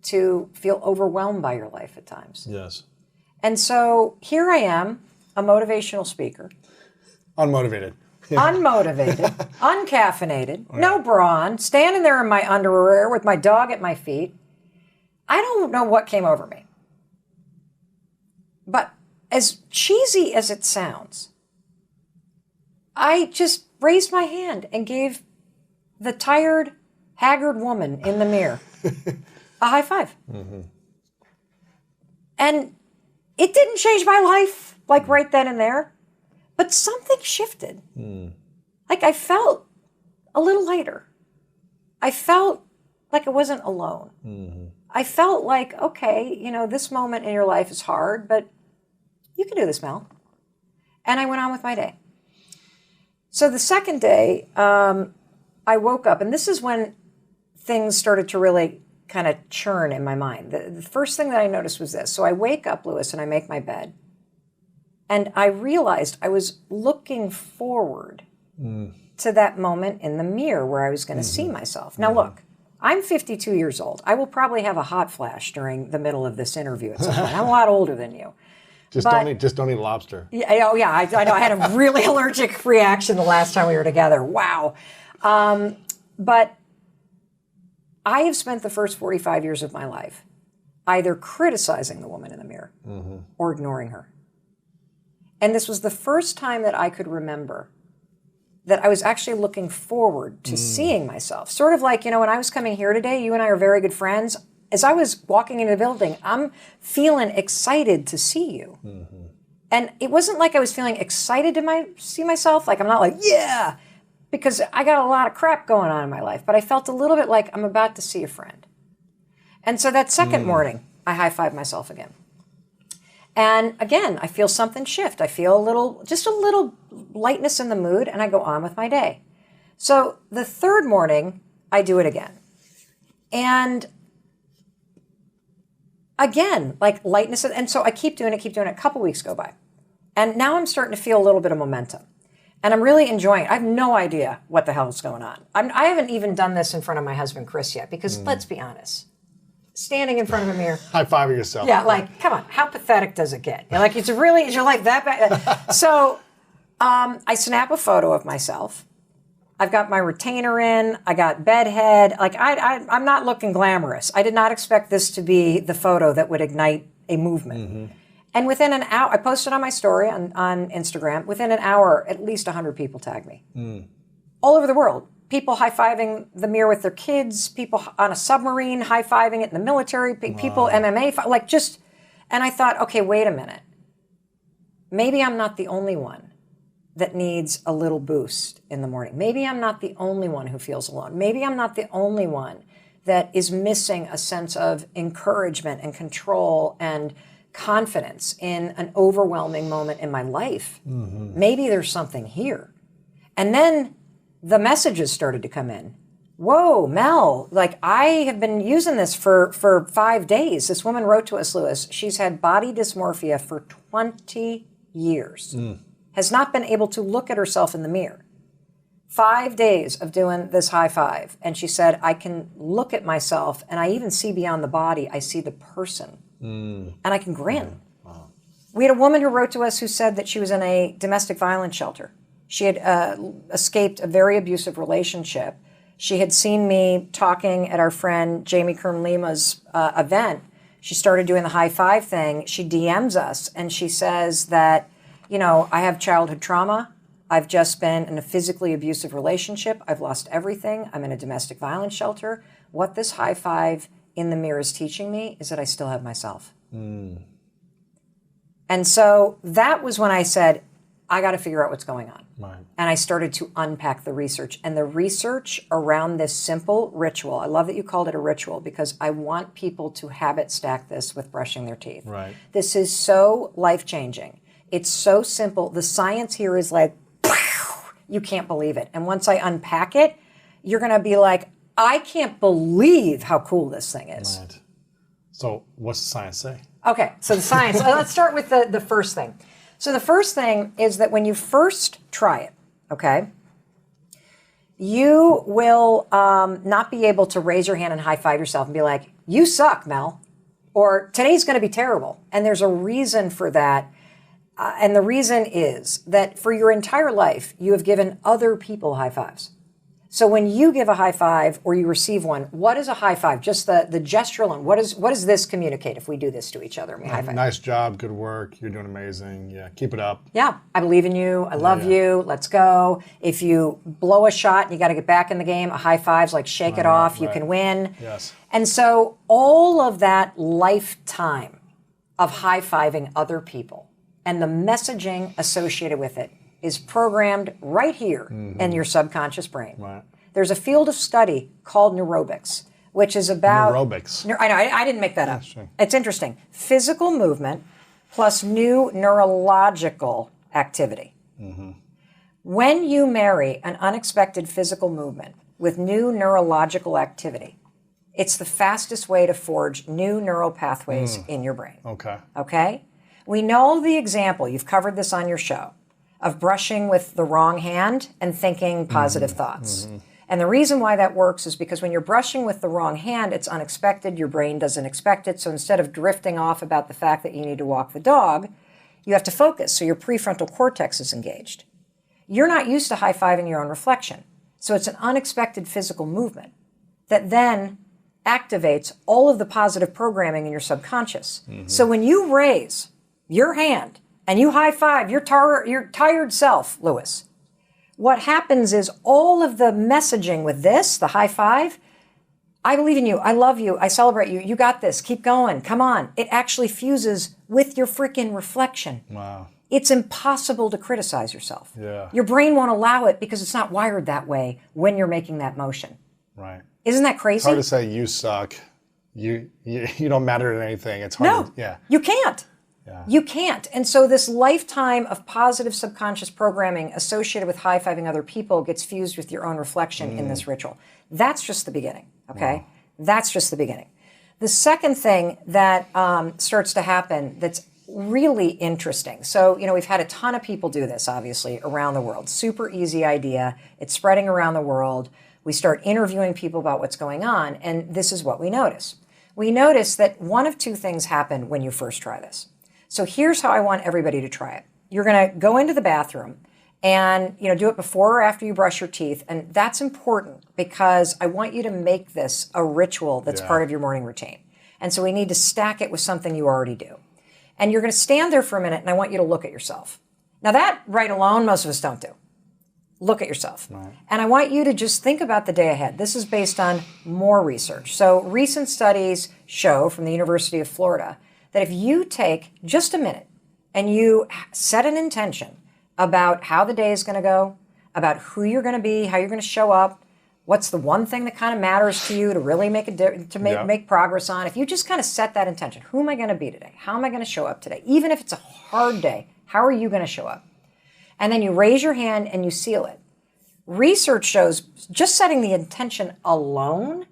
to feel overwhelmed by your life at times. Yes. And so here I am, a motivational speaker. Unmotivated. Unmotivated, uncaffeinated, no bra on, standing there in my underwear with my dog at my feet. I don't know what came over me. But as cheesy as it sounds, I just raised my hand and gave the tired, haggard woman in the mirror a high five. And it didn't change my life, like right then and there. But something shifted. Like I felt a little lighter. I felt like I wasn't alone. I felt like, okay, this moment in your life is hard, but you can do this, Mel. And I went on with my day. So the second day, I woke up, and this is when things started to really kind of churn in my mind. The first thing that I noticed was this. So I wake up, Lewis, and I make my bed. And I realized I was looking forward to that moment in the mirror where I was going to see myself. Now, look, I'm 52 years old. I will probably have a hot flash during the middle of this interview at some point. I'm a lot older than you. Just don't eat lobster. Yeah, I know. I had a really allergic reaction the last time we were together. Wow. But I have spent the first 45 years of my life either criticizing the woman in the mirror or ignoring her. And this was the first time that I could remember that I was actually looking forward to seeing myself. Sort of like, when I was coming here today, you and I are very good friends. As I was walking into the building, I'm feeling excited to see you. And it wasn't like I was feeling excited to see myself. Like, I'm not like, yeah, because I got a lot of crap going on in my life. But I felt a little bit like I'm about to see a friend. And so that second morning, I high-fived myself again. And again, I feel something shift. I feel just a little lightness in the mood, and I go on with my day. So the third morning, I do it again. And again, like lightness. And so I keep doing it. A couple weeks go by. And now I'm starting to feel a little bit of momentum. And I'm really enjoying it. I have no idea what the hell is going on. I haven't even done this in front of my husband, Chris, yet, because let's be honest. Standing in front of a mirror. High five yourself. Yeah, like, come on, how pathetic does it get? You're like, is your life that bad? So I snap a photo of myself. I've got my retainer in. I got bed head. Like, I'm not looking glamorous. I did not expect this to be the photo that would ignite a movement. And within an hour, I posted on my story on Instagram. Within an hour, at least 100 people tagged me. All over the world. People high-fiving the mirror with their kids, people on a submarine high-fiving it in the military, people MMA, like just, and I thought, okay, wait a minute. Maybe I'm not the only one that needs a little boost in the morning. Maybe I'm not the only one who feels alone. Maybe I'm not the only one that is missing a sense of encouragement and control and confidence in an overwhelming moment in my life. Maybe there's something here. And then the messages started to come in. Whoa, Mel, like I have been using this for 5 days. This woman wrote to us, Lewis. She's had body dysmorphia for 20 years. Has not been able to look at herself in the mirror. 5 days of doing this high five. And she said, I can look at myself and I even see beyond the body. I see the person. And I can grin. We had a woman who wrote to us who said that she was in a domestic violence shelter. She had escaped a very abusive relationship, She had seen me talking at our friend Jamie Kern Lima's event. She started doing the high five thing. She DMs us and she says that, I have childhood trauma. I've just been in a physically abusive relationship. I've lost everything. I'm in a domestic violence shelter. What this high five in the mirror is teaching me is that I still have myself. And so that was when I said, I got to figure out what's going on. Right. And I started to unpack the research. And the research around this simple ritual, I love that you called it a ritual because I want people to habit stack this with brushing their teeth. Right. This is so life-changing. It's so simple. The science here is like, you can't believe it. And once I unpack it, you're going to be like, I can't believe how cool this thing is. Right. So what's the science say? Okay, so the science. Let's start with the first thing. So the first thing is that when you first try it, okay, you will not be able to raise your hand and high five yourself and be like, you suck, Mel, or today's going to be terrible. And there's a reason for that. And the reason is that for your entire life, you have given other people high fives. So when you give a high five or you receive one, what is a high five? Just the gesture alone. What does this communicate if we do this to each other? We high five. Nice job, good work. You're doing amazing. Yeah, keep it up. Yeah, I believe in you. I love you. Let's go. If you blow a shot and you got to get back in the game, a high five's like shake it off. You can win. Yes. And so all of that lifetime of high fiving other people and the messaging associated with it is programmed right here in your subconscious brain. Right. There's a field of study called neurobics, which is about... Neurobics. I know, I didn't make that up. Sure. It's interesting. Physical movement plus new neurological activity. When you marry an unexpected physical movement with new neurological activity, it's the fastest way to forge new neural pathways in your brain. Okay. Okay? We know the example, you've covered this on your show, of brushing with the wrong hand and thinking positive thoughts. And the reason why that works is because when you're brushing with the wrong hand, it's unexpected, your brain doesn't expect it, so instead of drifting off about the fact that you need to walk the dog, you have to focus, so your prefrontal cortex is engaged. You're not used to high-fiving your own reflection, so it's an unexpected physical movement that then activates all of the positive programming in your subconscious. So when you raise your hand and you high five your tired self, Lewis, what happens is all of the messaging with this, the high five, I believe in you, I love you, I celebrate you, you got this, keep going, come on. It actually fuses with your freaking reflection. Wow. It's impossible to criticize yourself. Yeah. Your brain won't allow it because it's not wired that way when you're making that motion. Right. Isn't that It's crazy? hard to say you suck. You don't matter at anything. It's hard. No, To, yeah. you can't. Yeah. You can't. And so this lifetime of positive subconscious programming associated with high-fiving other people gets fused with your own reflection in this ritual. That's just the beginning, okay? Wow. That's just the beginning. The second thing that starts to happen that's really interesting. So, we've had a ton of people do this, obviously, around the world. Super easy idea. It's spreading around the world. We start interviewing people about what's going on, and this is what we notice. We notice that one of two things happen when you first try this. So here's how I want everybody to try it. You're going to go into the bathroom and do it before or after you brush your teeth. And that's important because I want you to make this a ritual that's part of your morning routine. And so we need to stack it with something you already do. And you're going to stand there for a minute and I want you to look at yourself. Now that right alone, most of us don't do. Look at yourself. Right. And I want you to just think about the day ahead. This is based on more research. So recent studies show from the University of Florida that if you take just a minute and you set an intention about how the day is going to go, about who you're going to be, how you're going to show up, what's the one thing that kind of matters to you to really make make progress on, if you just kind of set that intention, who am I going to be today? How am I going to show up today? Even if it's a hard day, how are you going to show up? And then you raise your hand and you seal it. Research shows just setting the intention alone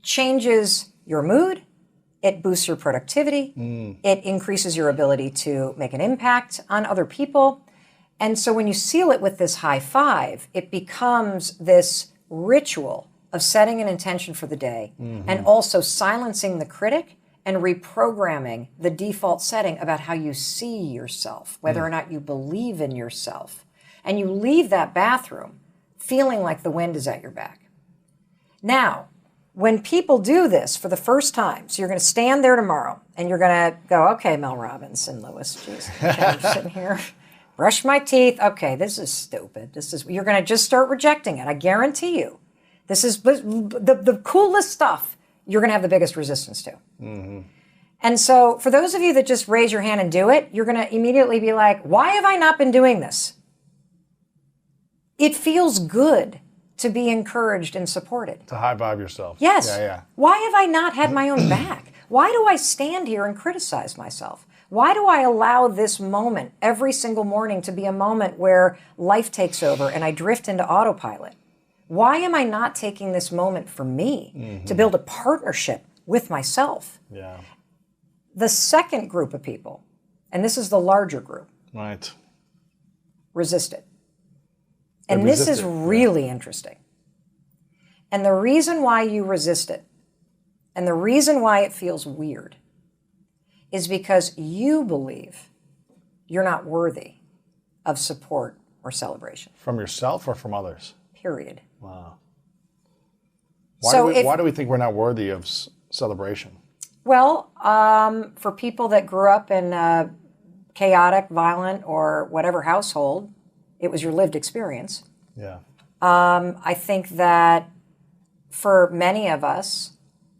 changes your mood. It boosts your productivity. It increases your ability to make an impact on other people. And so when you seal it with this high five, it becomes this ritual of setting an intention for the day and also silencing the critic and reprogramming the default setting about how you see yourself, whether or not you believe in yourself. And you leave that bathroom feeling like the wind is at your back. Now, when people do this for the first time, so you're going to stand there tomorrow and you're going to go, okay, Mel Robbins and Lewis, geez, I'm sitting here, brush my teeth. Okay, this is stupid. You're going to just start rejecting it. I guarantee you. This is the coolest stuff you're going to have the biggest resistance to. Mm-hmm. And so for those of you that just raise your hand and do it, you're going to immediately be like, why have I not been doing this? It feels good to be encouraged and supported. To high five yourself. Yes. Yeah. Why have I not had my own back? Why do I stand here and criticize myself? Why do I allow this moment every single morning to be a moment where life takes over and I drift into autopilot? Why am I not taking this moment for me to build a partnership with myself? Yeah. The second group of people, and this is the larger group, Right. resist it. And this is really interesting. And the reason why you resist it, and the reason why it feels weird, is because you believe you're not worthy of support or celebration. From yourself or from others? Period. Wow. So why do we think we're not worthy of celebration? Well, for people that grew up in a chaotic, violent, or whatever household, it was your lived experience. Yeah. I think that for many of us,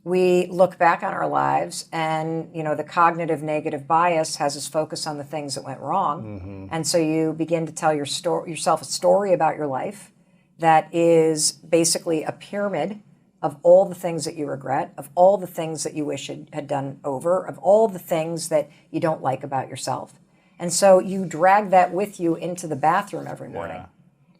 we look back on our lives and, the cognitive negative bias has us focus on the things that went wrong. Mm-hmm. And so you begin to tell yourself a story about your life that is basically a pyramid of all the things that you regret, of all the things that you wish had done over, of all the things that you don't like about yourself. And so you drag that with you into the bathroom every morning. Yeah.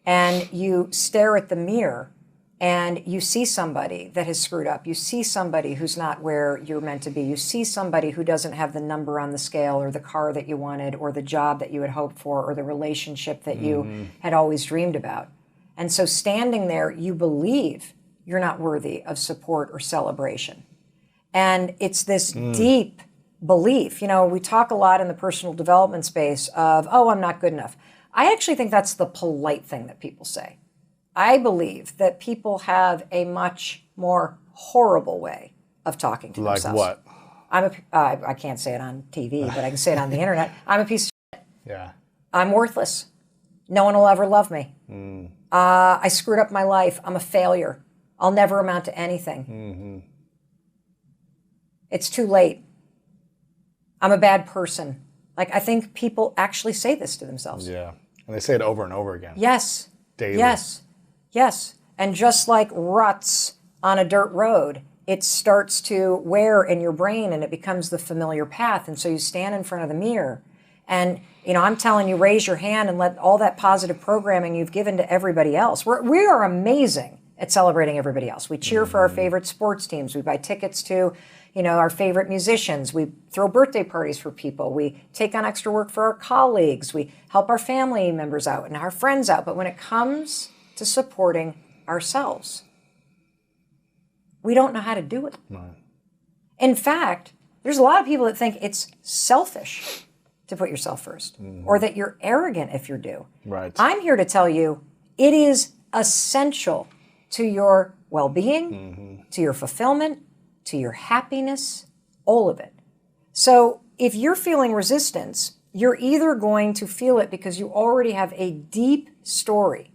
And you stare at the mirror and you see somebody that has screwed up. You see somebody who's not where you're meant to be. You see somebody who doesn't have the number on the scale or the car that you wanted or the job that you had hoped for or the relationship that you had always dreamed about. And so standing there, you believe you're not worthy of support or celebration. And it's this deep belief. We talk a lot in the personal development space of, oh, I'm not good enough. I actually think that's the polite thing that people say. I believe that people have a much more horrible way of talking to themselves. Like what? I can't say it on TV, but I can say it on the internet. I'm a piece of shit. Yeah. I'm worthless. No one will ever love me. I screwed up my life. I'm a failure. I'll never amount to anything. Mm-hmm. It's too late. I'm a bad person. I think people actually say this to themselves. Yeah. And they say it over and over again. Yes. Daily. Yes. And just like ruts on a dirt road, it starts to wear in your brain and it becomes the familiar path. And so you stand in front of the mirror and, I'm telling you, raise your hand and let all that positive programming you've given to everybody else. We are amazing at celebrating everybody else. We cheer for our favorite sports teams. We buy tickets to, our favorite musicians. We throw birthday parties for people. We take on extra work for our colleagues. We help our family members out and our friends out. But when it comes to supporting ourselves, we don't know how to do it. No. In fact, there's a lot of people that think it's selfish to put yourself first, or that you're arrogant if you do. Right. I'm here to tell you it is essential to your well-being, to your fulfillment, to your happiness, all of it. So if you're feeling resistance, you're either going to feel it because you already have a deep story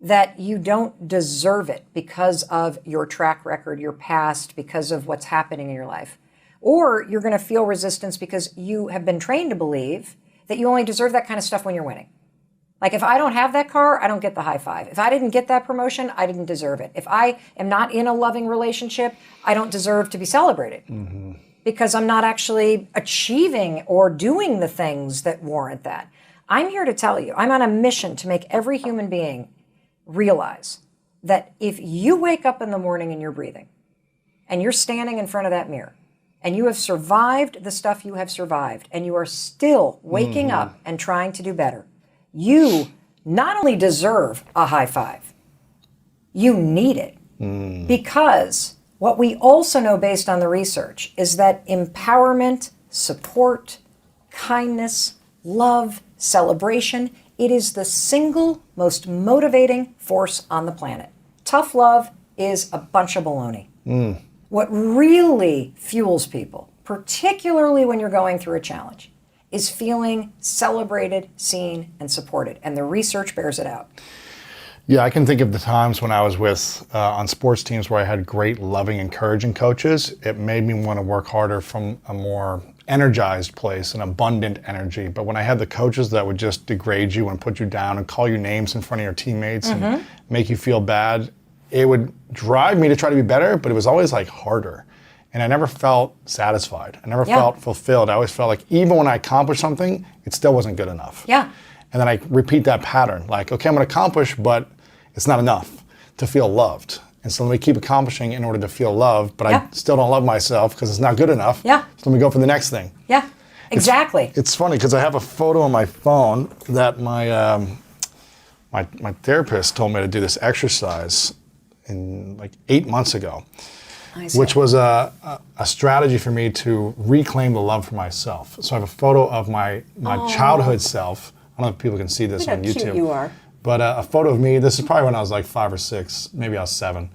that you don't deserve it because of your track record, your past, because of what's happening in your life. Or you're going to feel resistance because you have been trained to believe that you only deserve that kind of stuff when you're winning. Like if I don't have that car, I don't get the high five. If I didn't get that promotion, I didn't deserve it. If I am not in a loving relationship, I don't deserve to be celebrated because I'm not actually achieving or doing the things that warrant that. I'm here to tell you, I'm on a mission to make every human being realize that if you wake up in the morning and you're breathing and you're standing in front of that mirror and you have survived the stuff you have survived and you are still waking up and trying to do better, you not only deserve a high five, you need it. Because what we also know based on the research is that empowerment, support, kindness, love, celebration, it is the single most motivating force on the planet. Tough love is a bunch of baloney. What really fuels people, particularly when you're going through a challenge, is feeling celebrated, seen, and supported. And the research bears it out. Yeah, I can think of the times when I was with on sports teams where I had great, loving, encouraging coaches. It made me want to work harder from a more energized place, an abundant energy. But when I had the coaches that would just degrade you and put you down and call you names in front of your teammates and make you feel bad, it would drive me to try to be better, but it was always like harder. And I never felt satisfied. I never felt fulfilled. I always felt like even when I accomplished something, it still wasn't good enough. Yeah. And then I repeat that pattern. Like, okay, I'm going to accomplish, but it's not enough to feel loved. And so let me keep accomplishing in order to feel loved, but I still don't love myself because it's not good enough. Yeah. So let me go for the next thing. Yeah, exactly. It's funny because I have a photo on my phone that my my therapist told me to do this exercise in like 8 months ago, which was a strategy for me to reclaim the love for myself. So I have a photo of my childhood self. I don't know if people can see this on YouTube. Look how cute you are. But a photo of me, this is probably when I was like 5 or 6, maybe I was 7.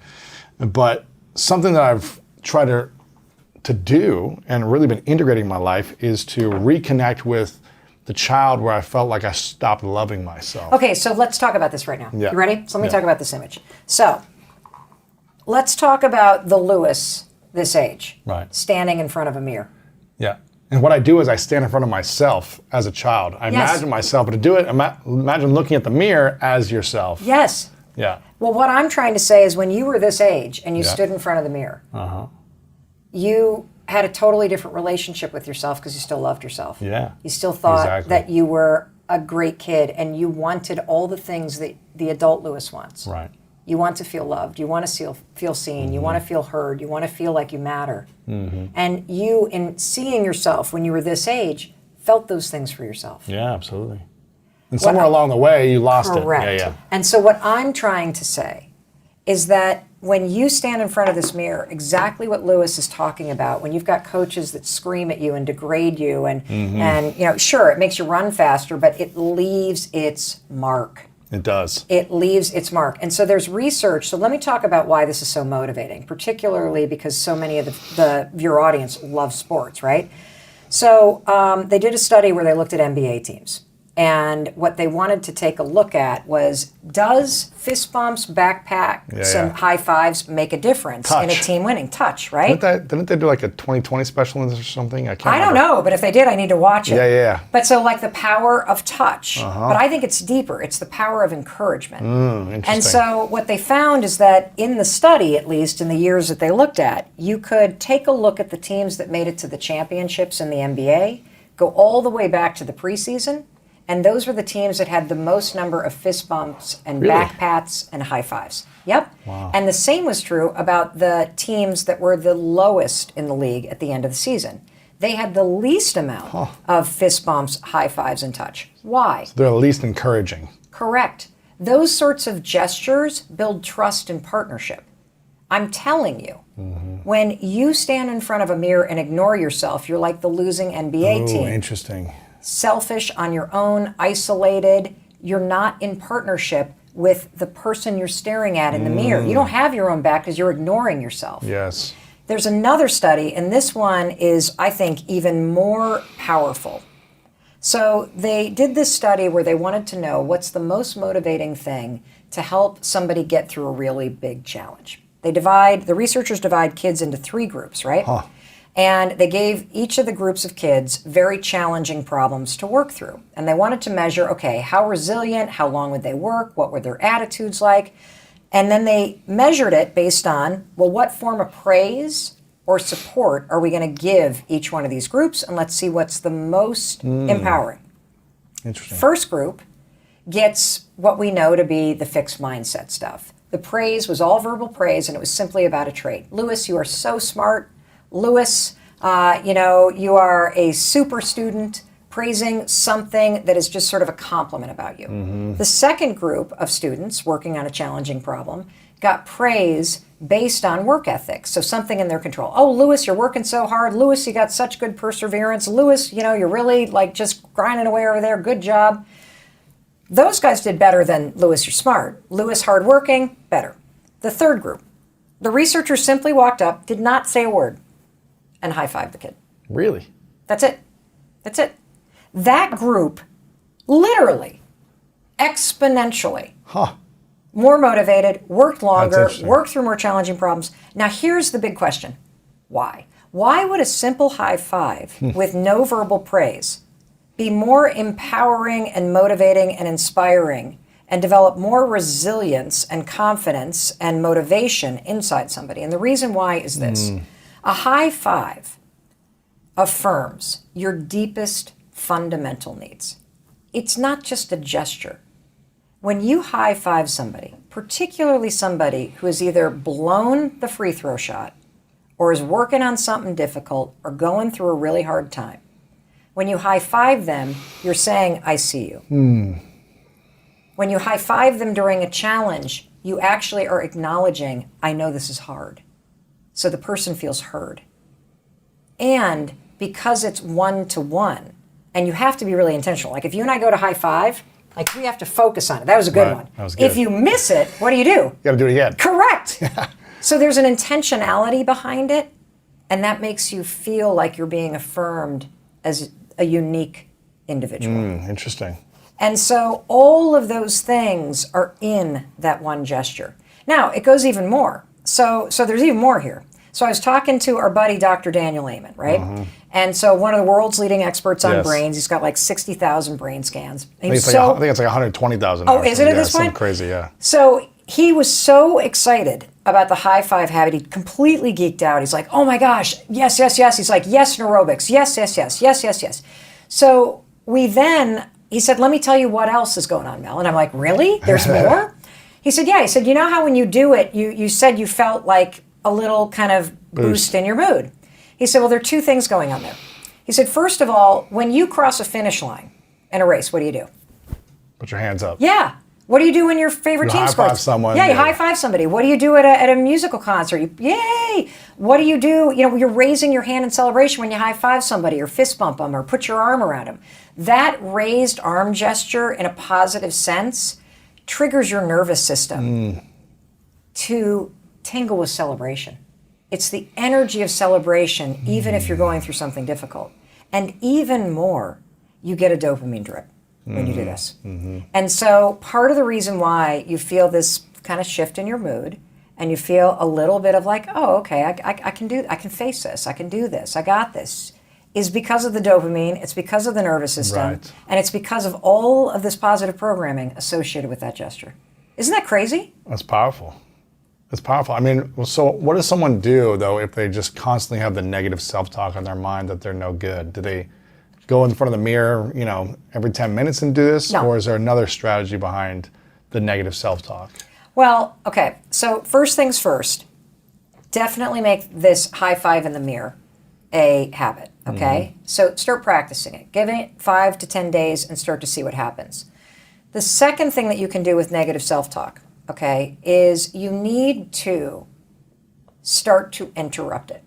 But something that I've tried to do and really been integrating in my life is to reconnect with the child where I felt like I stopped loving myself. Okay, so let's talk about this right now. Yeah. You ready? So let me talk about this image. So let's talk about the Lewis this age, Right. standing in front of a mirror. Yeah. And what I do is I stand in front of myself as a child. I imagine myself, but to do it, imagine looking at the mirror as yourself. Yes. Yeah. Well, what I'm trying to say is when you were this age and you stood in front of the mirror, you had a totally different relationship with yourself because you still loved yourself. Yeah. You still thought Exactly. that you were a great kid and you wanted all the things that the adult Lewis wants. Right. You want to feel loved. You want to feel seen. You want to feel heard. You want to feel like you matter. And you, in seeing yourself when you were this age, felt those things for yourself. Yeah, absolutely. And somewhere along the way, you lost Correct. it. Yeah. And so what I'm trying to say is that when you stand in front of this mirror, exactly what Lewis is talking about, when you've got coaches that scream at you and degrade you and you know, sure, it makes you run faster, but it leaves its mark. It does. It leaves its mark. And so there's research. So let me talk about why this is so motivating, particularly because so many of your audience love sports, right? So they did a study where they looked at NBA teams. And what they wanted to take a look at was, does fist bumps, backpats, and high fives make a difference in a team winning? Touch, right? Didn't they do like a 2020 special in this or something? I don't know, but if they did, I need to watch it. Yeah. But so like the power of touch, but I think it's deeper. It's the power of encouragement. Interesting. And so what they found is that in the study, at least in the years that they looked at, you could take a look at the teams that made it to the championships in the NBA, go all the way back to the preseason, and those were the teams that had the most number of fist bumps and back pats and high fives. Yep. Wow. And the same was true about the teams that were the lowest in the league at the end of the season. They had the least amount of fist bumps, high fives, and touch. Why? So they're the least encouraging. Correct. Those sorts of gestures build trust and partnership. I'm telling you, when you stand in front of a mirror and ignore yourself, you're like the losing NBA team. Interesting. Selfish, on your own, isolated. You're not in partnership with the person you're staring at in the mirror. You don't have your own back because you're ignoring yourself. Yes. There's another study, and this one is, I think, even more powerful. So they did this study where they wanted to know what's the most motivating thing to help somebody get through a really big challenge. The researchers divide kids into 3 groups, right? And they gave each of the groups of kids very challenging problems to work through. And they wanted to measure, okay, how resilient, how long would they work, what were their attitudes like? And then they measured it based on, well, what form of praise or support are we going to give each one of these groups? And let's see what's the most empowering. Interesting. First group gets what we know to be the fixed mindset stuff. The praise was all verbal praise, and it was simply about a trait. Lewis, you are so smart. Lewis, you are a super student, praising something that is just sort of a compliment about you. The second group of students working on a challenging problem got praise based on work ethic, so something in their control. Oh, Lewis, you're working so hard. Lewis, you got such good perseverance. Lewis, you're really like just grinding away over there. Good job. Those guys did better than Lewis, you're smart. Lewis, hardworking, better. The third group, The researcher simply walked up, did not say a word, and high-fived the kid. Really? That's it. That's it. That group, literally, exponentially, more motivated, worked longer, interesting. worked through more challenging problems. Now, here's the big question. Why? Why would a simple high five with no verbal praise be more empowering and motivating and inspiring and develop more resilience and confidence and motivation inside somebody? And the reason why is this. A high five affirms your deepest fundamental needs. It's not just a gesture. When you high five somebody, particularly somebody who has either blown the free throw shot or is working on something difficult or going through a really hard time, when you high five them, you're saying, I see you. When you high five them during a challenge, you actually are acknowledging, I know this is hard. So the person feels heard. And because it's one-to-one, and you have to be really intentional. Like if you and I go to high five, like we have to focus on it. That was a good Right, one. that was good. If you miss it, what do? You got to do it again. Correct. So there's an intentionality behind it, and that makes you feel like you're being affirmed as a unique individual. Interesting. And so all of those things are in that one gesture. Now, it goes even more. So there's even more here. So I was talking to our buddy, Dr. Daniel Amen, right? And so one of the world's leading experts on Yes. brains. He's got like 60,000 brain scans. I think it's like 120,000. Oh, is it at this something point? crazy, yeah. So he was so excited about the high five habit. He completely geeked out. He's like, oh my gosh, yes, yes, yes. He's like, yes, neurobics. Yes, yes, yes, yes, yes, yes. So he said, let me tell you what else is going on, Mel. And I'm like, really? There's more? He said, yeah. He said, you know how when you do it, you said you felt like a little kind of boost in your mood. He said, well, there are two things going on there. He said, first of all, when you cross a finish line in a race, what do? Put your hands up. Yeah. What do you do when your favorite You team high-five scores? someone, Yeah, you yeah. high five somebody. What do you do at a musical concert? Yay! What do? You know, you're raising your hand in celebration when you high five somebody or fist bump them or put your arm around them. That raised arm gesture in a positive sense triggers your nervous system to tingle with celebration. It's the energy of celebration, even if you're going through something difficult. And even more, you get a dopamine drip when you do this. And so part of the reason why you feel this kind of shift in your mood and you feel a little bit of like, oh, okay, I can face this, I can do this, I got this, is because of the dopamine, it's because of the nervous system, Right. and it's because of all of this positive programming associated with that gesture. Isn't that crazy? That's powerful. It's powerful. I mean, so what does someone do, though, if they just constantly have the negative self-talk in their mind that they're no good? Do they go in front of the mirror, every 10 minutes and do this? No. Or is there another strategy behind the negative self-talk? Well, okay, so first things first, definitely make this high five in the mirror a habit, okay? So start practicing it. Give it 5 to 10 days and start to see what happens. The second thing that you can do with negative self-talk, okay, is you need to start to interrupt it.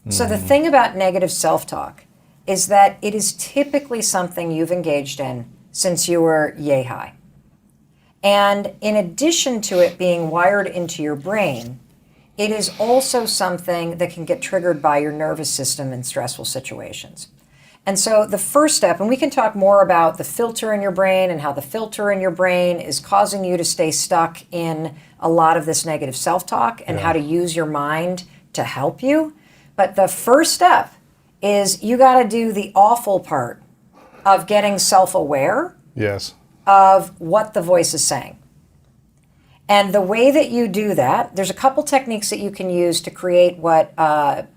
So the thing about negative self-talk is that it is typically something you've engaged in since you were yay high. And in addition to it being wired into your brain, it is also something that can get triggered by your nervous system in stressful situations. And so the first step, and we can talk more about the filter in your brain and how the filter in your brain is causing you to stay stuck in a lot of this negative self-talk and how to use your mind to help you. But the first step is you got to do the awful part of getting self-aware Yes. of what the voice is saying. And the way that you do that, there's a couple techniques that you can use to create what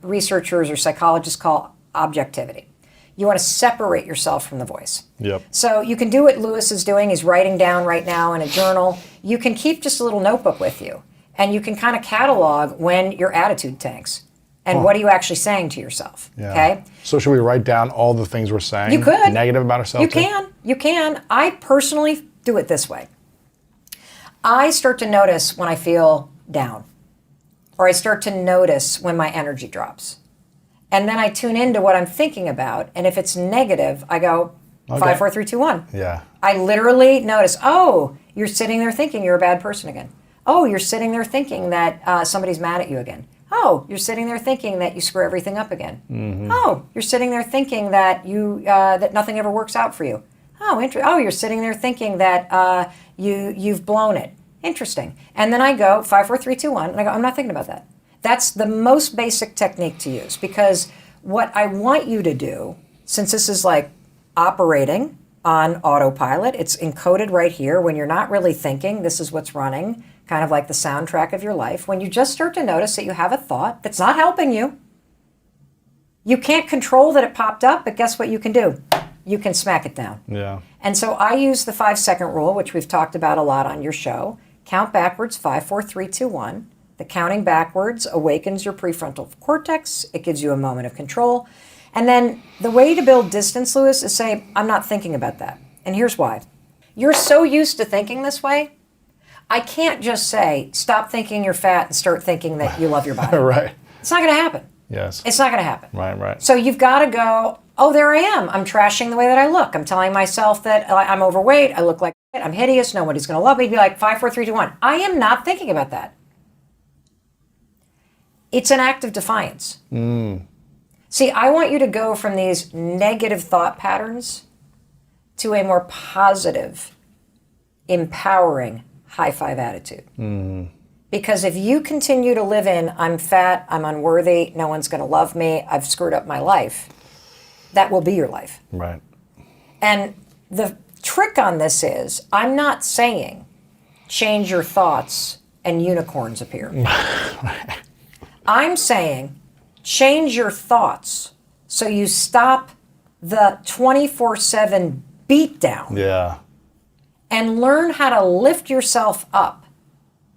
researchers or psychologists call objectivity. You want to separate yourself from the voice. Yep. So you can do what Lewis is doing. He's writing down right now in a journal. You can keep just a little notebook with you, and you can kind of catalog when your attitude tanks. And what are you actually saying to yourself? Yeah. Okay? So should we write down all the things we're saying? You could. Negative about ourselves? You can. You can. I personally do it this way. I start to notice when I feel down, or I start to notice when my energy drops. And then I tune into what I'm thinking about. And if it's negative, I go 5, 4, 3, 2, 1. Yeah. I literally notice, oh, you're sitting there thinking you're a bad person again. Oh, you're sitting there thinking that somebody's mad at you again. Oh, you're sitting there thinking that you screw everything up again. Oh, you're sitting there thinking that that nothing ever works out for you. Oh, you're sitting there thinking that you've blown it. Interesting. And then I go 5, 4, 3, 2, 1, and I go, I'm not thinking about that. That's the most basic technique to use, because what I want you to do, since this is like operating on autopilot, it's encoded right here. When you're not really thinking, this is what's running, kind of like the soundtrack of your life. When you just start to notice that you have a thought that's not helping you, you can't control that it popped up, but guess what you can do? You can smack it down. Yeah. And so I use the 5-second rule, which we've talked about a lot on your show. Count backwards, 5, 4, 3, 2, 1. The counting backwards awakens your prefrontal cortex. It gives you a moment of control. And then the way to build distance, Lewis, is say, I'm not thinking about that. And here's why. You're so used to thinking this way, I can't just say, stop thinking you're fat and start thinking that you love your body. Right. It's not going to happen. Yes. It's not going to happen. Right. So you've got to go, oh, there I am. I'm trashing the way that I look. I'm telling myself that I'm overweight. I look like shit. I'm hideous. Nobody's going to love me. Be like 5, 4, 3, 2, 1. I am not thinking about that. It's an act of defiance. See, I want you to go from these negative thought patterns to a more positive, empowering, high-five attitude. Because if you continue to live in, I'm fat, I'm unworthy, no one's going to love me, I've screwed up my life, that will be your life. Right. And the trick on this is, I'm not saying change your thoughts and unicorns appear. I'm saying change your thoughts so you stop the 24/7 beatdown. Yeah. And learn how to lift yourself up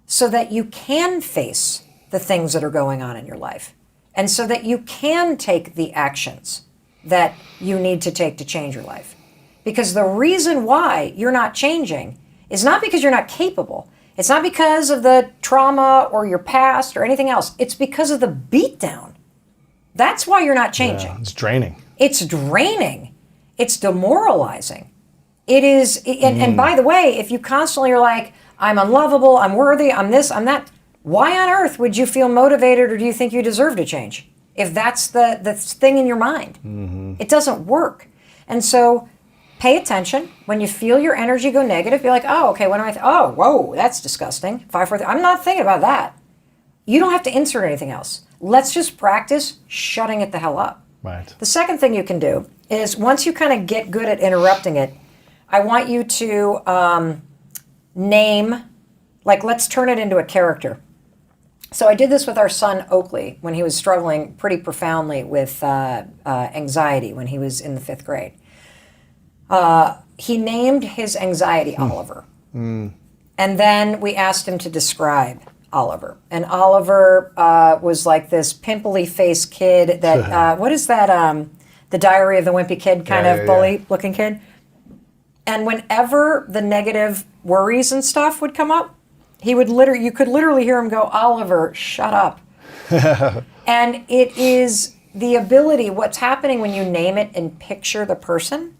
so that you can face the things that are going on in your life, and so that you can take the actions that you need to take to change your life. Because the reason why you're not changing is not because you're not capable. It's not because of the trauma or your past or anything else. It's because of the beatdown. That's why you're not changing. Yeah, it's draining. It's draining. It's demoralizing. It is, and by the way, if you constantly are like, I'm unlovable, I'm worthy, I'm this, I'm that, why on earth would you feel motivated, or do you think you deserve to change? If that's the thing in your mind. It doesn't work. And so pay attention. When you feel your energy go negative, be like, oh, okay, what am I, oh, whoa, that's disgusting. 5, 4, 3, I'm not thinking about that. You don't have to insert anything else. Let's just practice shutting it the hell up. Right. The second thing you can do is, once you kind of get good at interrupting it, I want you to name, like, let's turn it into a character. So I did this with our son Oakley when he was struggling pretty profoundly with anxiety when he was in the 5th grade. He named his anxiety Oliver. And then we asked him to describe Oliver. And Oliver was like this pimply-faced kid that, what is that, the Diary of the Wimpy Kid kind of bully-looking kid? And whenever the negative worries and stuff would come up, he would you could literally hear him go, Oliver, shut up. And it is the ability, what's happening when you name it and picture the person,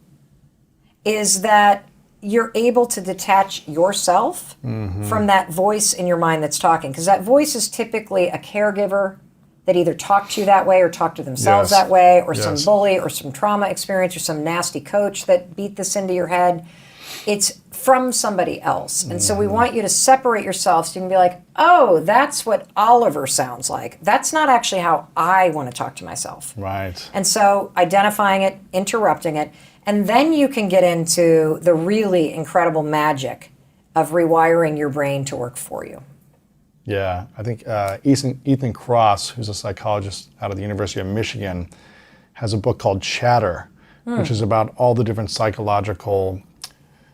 is that you're able to detach yourself from that voice in your mind that's talking. Because that voice is typically a caregiver that either talked to you that way or talked to themselves that way, or some bully or some trauma experience or some nasty coach that beat this into your head. It's from somebody else. And so we want you to separate yourself so you can be like, oh, that's what Oliver sounds like. That's not actually how I want to talk to myself. Right. And so identifying it, interrupting it, and then you can get into the really incredible magic of rewiring your brain to work for you. Yeah, I think Ethan Kross, who's a psychologist out of the University of Michigan, has a book called Chatter, which is about all the different psychological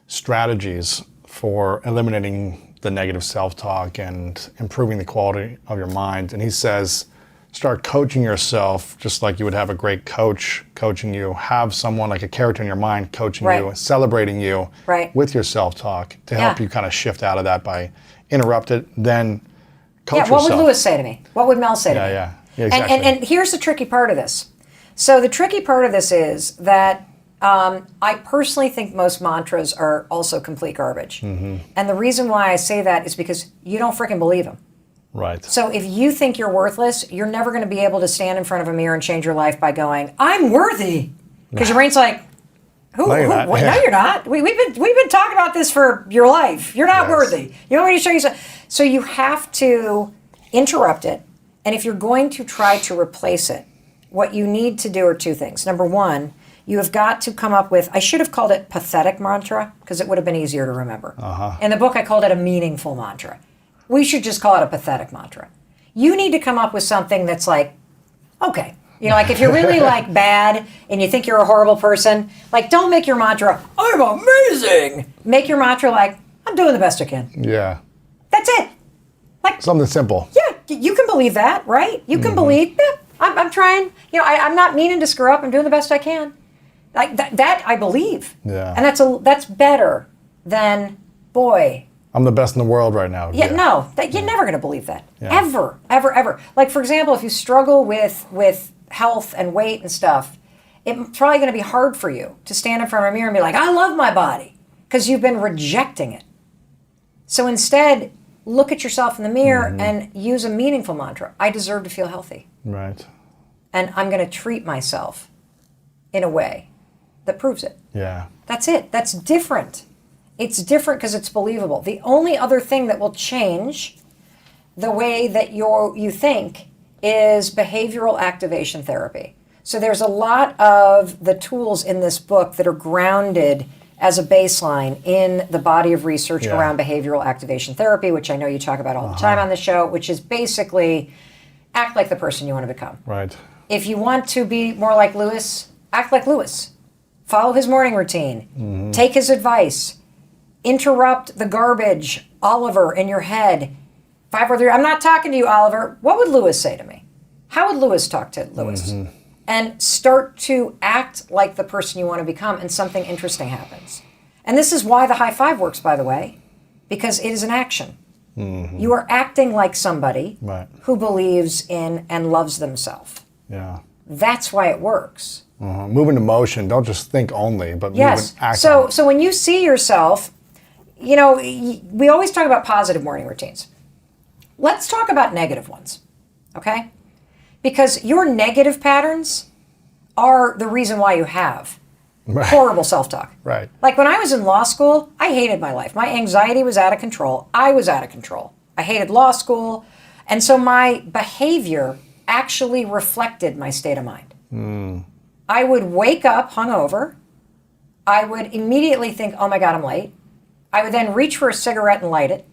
strategies for eliminating the negative self-talk and improving the quality of your mind. And he says, start coaching yourself just like you would have a great coach coaching you. Have someone like a character in your mind coaching you, celebrating you with your self-talk to help you kind of shift out of that by interrupt it, then coach yourself. What would Lewis say to me? What would Mel say to me? Yeah, exactly. And here's the tricky part of this. So the tricky part of this is that I personally think most mantras are also complete garbage. And the reason why I say that is because you don't freaking believe them. Right. So if you think you're worthless, you're never going to be able to stand in front of a mirror and change your life by going, "I'm worthy," because your brain's like, "Who? No, you're not. What? Yeah. No, you're not. We've been talking about this for your life. You're not Yes. worthy. You want me to show you something?" So you have to interrupt it, and if you're going to try to replace it, what you need to do are two things. Number one, you have got to come up with, I should have called it pathetic mantra because it would have been easier to remember. In the book, I called it a meaningful mantra. We should just call it a pathetic mantra. You need to come up with something that's like, okay. You know, like if you're really like bad and you think you're a horrible person, like don't make your mantra, "I'm amazing." Make your mantra like, "I'm doing the best I can." Yeah. That's it. Like, Something simple. yeah, you can believe that, right? You can believe, yeah, I'm trying. You know, I'm not meaning to screw up. I'm doing the best I can. Like that I believe. Yeah. And that's better than, boy, I'm the best in the world right now. yeah, no, you're never going to believe that. Yeah. Ever, ever, ever. Like, for example, if you struggle with health and weight and stuff, it's probably going to be hard for you to stand in front of a mirror and be like, "I love my body," because you've been rejecting it. So instead, look at yourself in the mirror and use a meaningful mantra. I deserve to feel healthy. Right. And I'm going to treat myself in a way that proves it. Yeah. That's it. That's different. It's different because it's believable. The only other thing that will change the way that you think is behavioral activation therapy. So there's a lot of the tools in this book that are grounded as a baseline in the body of research Yeah. around behavioral activation therapy, which I know you talk about all the time on the show, which is basically act like the person you want to become. Right. If you want to be more like Lewis, act like Lewis. Follow his morning routine. Take his advice. Interrupt the garbage, Oliver, in your head. 5, 4, 3. I'm not talking to you, Oliver. What would Lewis say to me? How would Lewis talk to Lewis? And start to act like the person you want to become, and something interesting happens. And this is why the high five works, by the way, because it is an action. You are acting like somebody Right. who believes in and loves themselves. Yeah. That's why it works. Move into motion. Don't just think only, but Yes. move and act. So, on it. so when you see yourself, you know, we always talk about positive morning routines. Let's talk about negative ones, okay? Because your negative patterns are the reason why you have Right. horrible self-talk. Right. Like when I was in law school, I hated my life. My anxiety was out of control. I was out of control. I hated law school. And so my behavior actually reflected my state of mind. I would wake up hungover. I would immediately think, "Oh my God, I'm late." I would then reach for a cigarette and light it.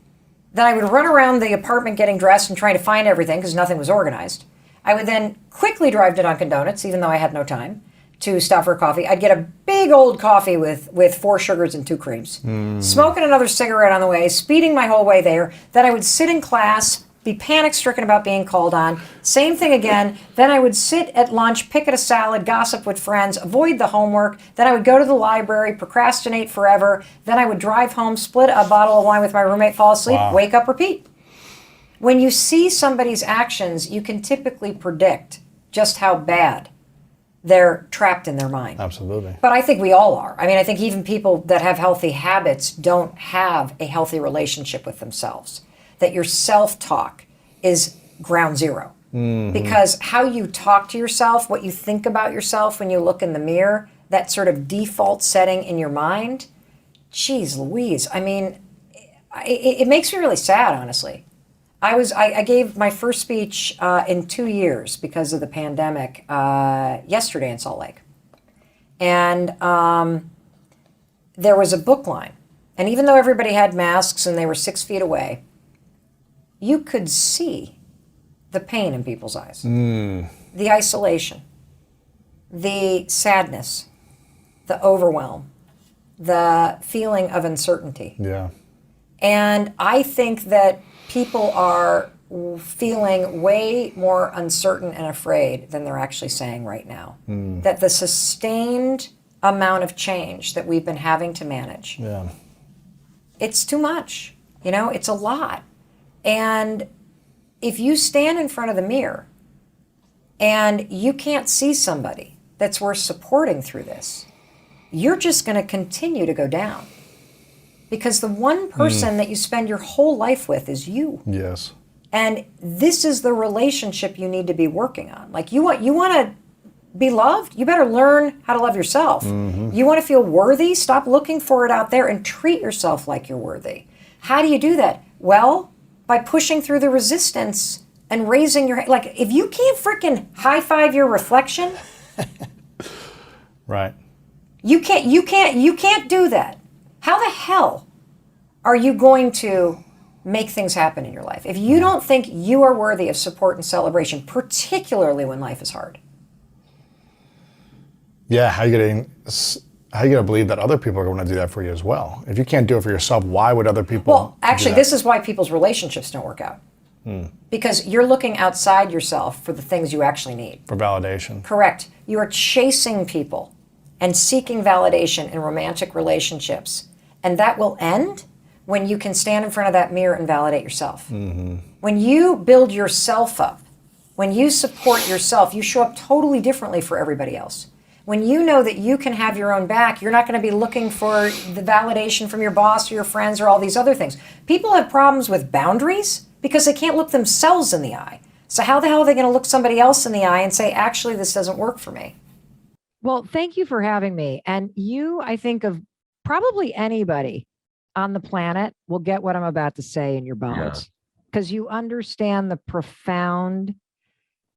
Then I would run around the apartment getting dressed and trying to find everything because nothing was organized. I would then quickly drive to Dunkin' Donuts, even though I had no time, to stop for a coffee. I'd get a big old coffee with 4 sugars and 2 creams, smoking another cigarette on the way, speeding my whole way there. Then I would sit in class, be panic-stricken about being called on. Same thing again. Then I would sit at lunch, pick at a salad, gossip with friends, avoid the homework. Then I would go to the library, procrastinate forever. Then I would drive home, split a bottle of wine with my roommate, fall asleep, wake up, repeat. When you see somebody's actions, you can typically predict just how bad they're trapped in their mind. Absolutely. But I think we all are. I mean, I think even people that have healthy habits don't have a healthy relationship with themselves. That your self-talk is ground zero. Because how you talk to yourself, what you think about yourself when you look in the mirror, that sort of default setting in your mind, geez Louise, I mean, it makes me really sad, honestly. I gave my first speech in 2 years because of the pandemic yesterday in Salt Lake. And there was a book line. And even though everybody had masks and they were 6 feet away, you could see the pain in people's eyes, the isolation, the sadness, the overwhelm, the feeling of uncertainty. Yeah. And I think that people are feeling way more uncertain and afraid than they're actually saying right now. That the sustained amount of change that we've been having to manage, Yeah. it's too much. You know, it's a lot. And if you stand in front of the mirror and you can't see somebody that's worth supporting through this, you're just going to continue to go down. Because the one person that you spend your whole life with is you. Yes. And this is the relationship you need to be working on. Like you want to be loved, you better learn how to love yourself. You want to feel worthy, stop looking for it out there and treat yourself like you're worthy. How do you do that? Well, by pushing through the resistance and raising your, like if you can't freaking high five your reflection, Right. you can't do that. How the hell are you going to make things happen in your life if you don't think you are worthy of support and celebration, particularly when life is hard? Yeah, how you gonna believe that other people are going to do that for you as well? If you can't do it for yourself, why would other people? Well, actually, this is why people's relationships don't work out. Because you're looking outside yourself for the things you actually need. For validation. Correct. You are chasing people and seeking validation in romantic relationships. And that will end when you can stand in front of that mirror and validate yourself. When you build yourself up, when you support yourself, you show up totally differently for everybody else. When you know that you can have your own back, you're not going to be looking for the validation from your boss or your friends or all these other things. People have problems with boundaries because they can't look themselves in the eye. So how the hell are they going to look somebody else in the eye and say, actually, this doesn't work for me? Well, thank you for having me. And you, I think of probably anybody on the planet will get what I'm about to say in your bones because you understand the profound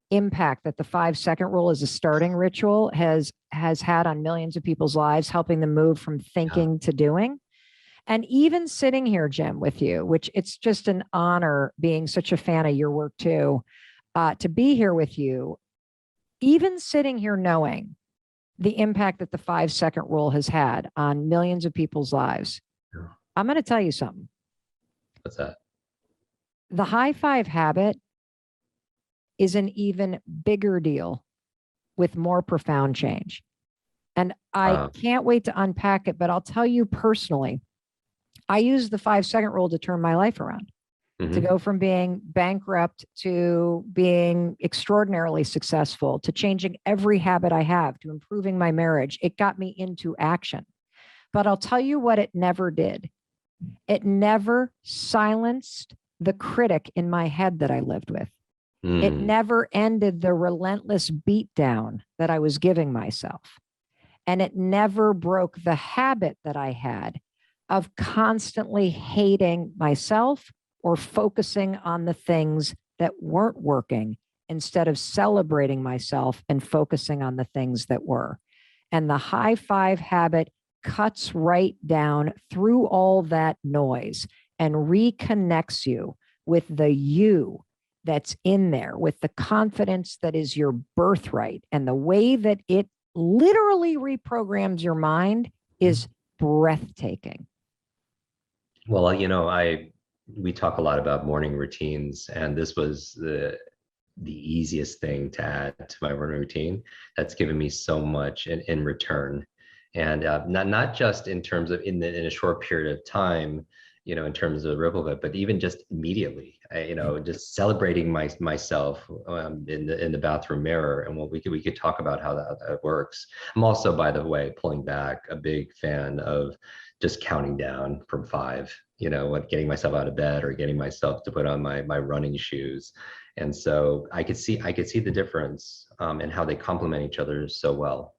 impact that the 5-second rule as a starting ritual has had on millions of people's lives, helping them move from thinking to doing. And even sitting here, Jim, with you, which it's just an honor being such a fan of your work too, to be here with you, even sitting here knowing the impact that the 5-second rule has had on millions of people's lives. Yeah. I'm going to tell you something. What's that? The high five habit is an even bigger deal with more profound change. And I can't wait to unpack it, but I'll tell you personally, I used the 5-second rule to turn my life around, to go from being bankrupt to being extraordinarily successful, to changing every habit I have, to improving my marriage. It got me into action. But I'll tell you what it never did. It never silenced the critic in my head that I lived with. It never ended the relentless beatdown that I was giving myself. And it never broke the habit that I had of constantly hating myself or focusing on the things that weren't working instead of celebrating myself and focusing on the things that were. And the high five habit cuts right down through all that noise and reconnects you with the you that's in there, with the confidence that is your birthright. And the way that it literally reprograms your mind is breathtaking. Well, we talk a lot about morning routines, and this was the easiest thing to add to my morning routine. That's given me so much in return, and not just in terms of in a short period of time, in terms of ripple effect, but even just immediately, just celebrating myself in the bathroom mirror, and what we could talk about how that works. I'm also, by the way, pulling back, a big fan of just counting down from 5. Getting myself out of bed or getting myself to put on my running shoes, and so I could see the difference in how they complement each other so well.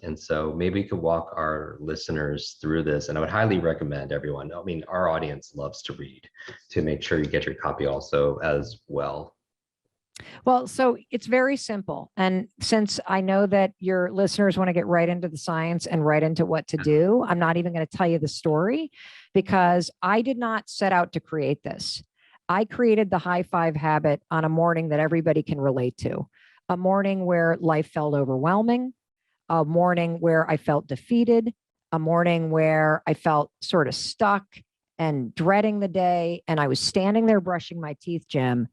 And so maybe we could walk our listeners through this. And I would highly recommend everyone, our audience loves to read, to make sure you get your copy also as well. Well, so it's very simple. And since I know that your listeners want to get right into the science and right into what to do, I'm not even going to tell you the story because I did not set out to create this. I created the high five habit on a morning that everybody can relate to, a morning where life felt overwhelming, a morning where I felt defeated, a morning where I felt sort of stuck and dreading the day. And I was standing there brushing my teeth, Jim,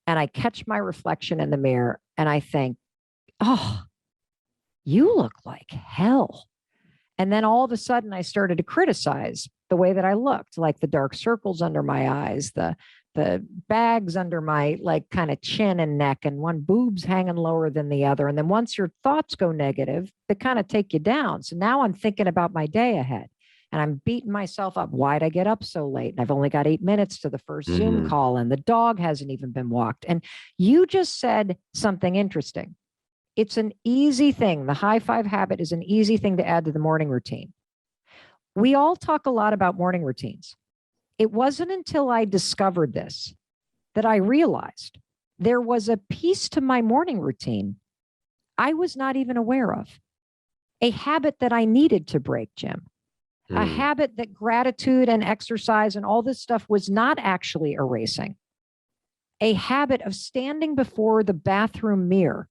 and I catch my reflection in the mirror and I think, oh, you look like hell. And then all of a sudden I started to criticize the way that I looked, like the dark circles under my eyes, the the bags under my like kind of chin and neck, and one boob's hanging lower than the other. And then once your thoughts go negative, they kind of take you down. So now I'm thinking about my day ahead and I'm beating myself up. Why'd I get up so late? And I've only got 8 minutes to the first Zoom call and the dog hasn't even been walked. And you just said something interesting. It's an easy thing. The high five habit is an easy thing to add to the morning routine. We all talk a lot about morning routines. It wasn't until I discovered this that I realized there was a piece to my morning routine I was not even aware of. A habit that I needed to break, Jim. A habit that gratitude and exercise and all this stuff was not actually erasing. A habit of standing before the bathroom mirror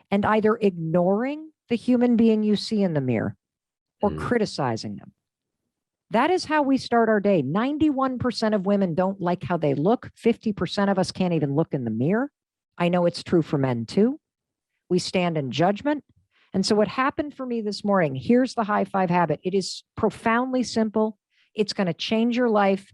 and either ignoring the human being you see in the mirror or criticizing them. That is how we start our day. 91% of women don't like how they look. 50% of us can't even look in the mirror. I know it's true for men too. We stand in judgment. And so what happened for me this morning, here's the high five habit. It is profoundly simple. It's going to change your life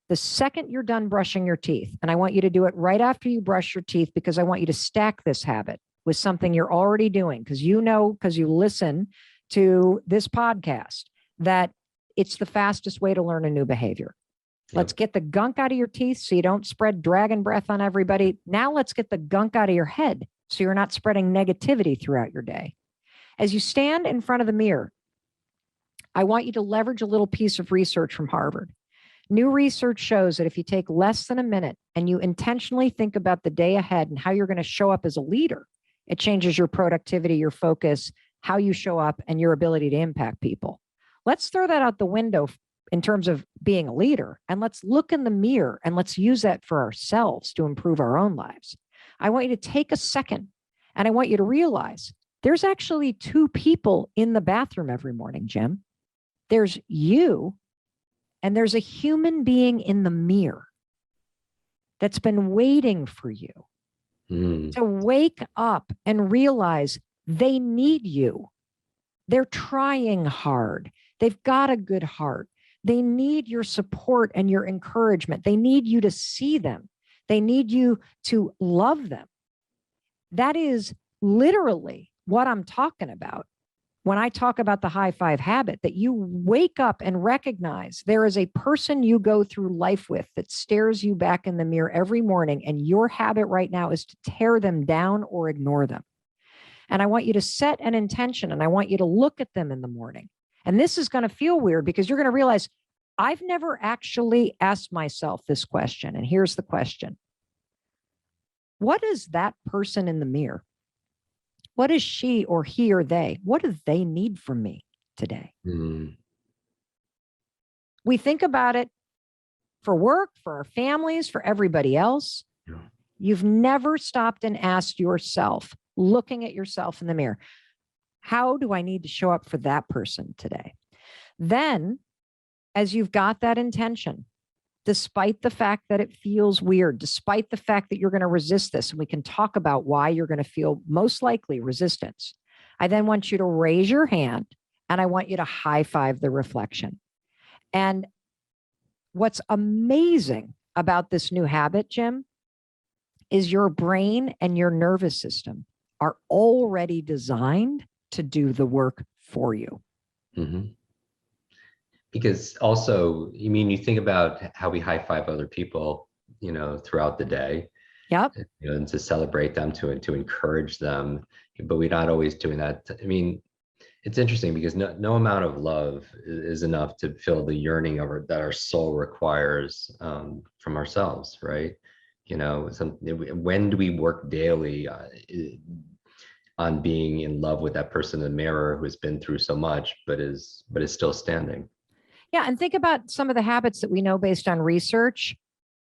the second you're done brushing your teeth. And I want you to do it right after you brush your teeth, because I want you to stack this habit with something you're already doing, because you know, because you listen to this podcast, that it's the fastest way to learn a new behavior. Let's get the gunk out of your teeth so you don't spread dragon breath on everybody. Now let's get the gunk out of your head so you're not spreading negativity throughout your day. As you stand in front of the mirror, I want you to leverage a little piece of research from Harvard. New research shows that if you take less than a minute and you intentionally think about the day ahead and how you're going to show up as a leader, it changes your productivity, your focus, how you show up, and your ability to impact people. Let's throw that out the window in terms of being a leader, and let's look in the mirror and let's use that for ourselves to improve our own lives. I want you to take a second and I want you to realize there's actually 2 people in the bathroom every morning, Jim. There's you and there's a human being in the mirror that's been waiting for you to wake up and realize they need you. They're trying hard. They've got a good heart. They need your support and your encouragement. They need you to see them. They need you to love them. That is literally what I'm talking about when I talk about the high five habit, that you wake up and recognize there is a person you go through life with that stares you back in the mirror every morning, and your habit right now is to tear them down or ignore them. And I want you to set an intention, and I want you to look at them in the morning. And this is going to feel weird because you're going to realize I've never actually asked myself this question. And here's the question. What is that person in the mirror? What is she or he or they? What do they need from me today? We think about it for work, for our families, for everybody else. You've never stopped and asked yourself, looking at yourself in the mirror, how do I need to show up for that person today? Then, as you've got that intention, despite the fact that it feels weird, despite the fact that you're going to resist this, and we can talk about why you're going to feel most likely resistance, I then want you to raise your hand and I want you to high five the reflection. And what's amazing about this new habit, Jim, is your brain and your nervous system are already designed to do the work for you. Because also, I mean, you think about how we high five other people, you know, throughout the day. Yep. You know, and to celebrate them, to encourage them, but we're not always doing that. I mean, it's interesting because no amount of love is enough to fill the yearning that our soul requires from ourselves, right? You know, when do we work daily on being in love with that person in the mirror who has been through so much, but is still standing? Yeah. And think about some of the habits that we know based on research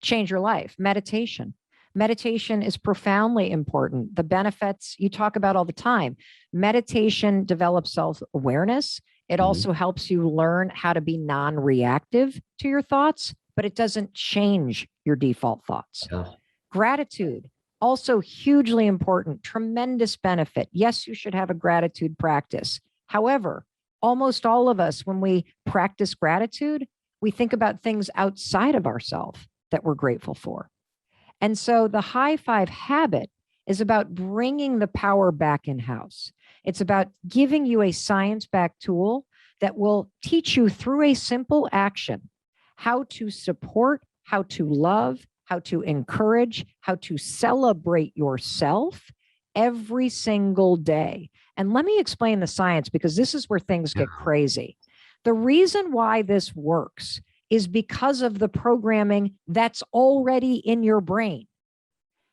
change your life. Meditation. Meditation is profoundly important. The benefits you talk about all the time. Meditation develops self-awareness. It also helps you learn how to be non-reactive to your thoughts, but it doesn't change your default thoughts. Gratitude, also hugely important, tremendous benefit. Yes, you should have a gratitude practice. However, almost all of us, when we practice gratitude, we think about things outside of ourselves. that we're grateful for. And so the high five habit is about bringing the power back in house. It's about giving you a science-backed tool that will teach you through a simple action how to support, how to love, how to encourage, how to celebrate yourself every single day. And let me explain the science, because this is where things get crazy. The reason why this works is because of the programming that's already in your brain.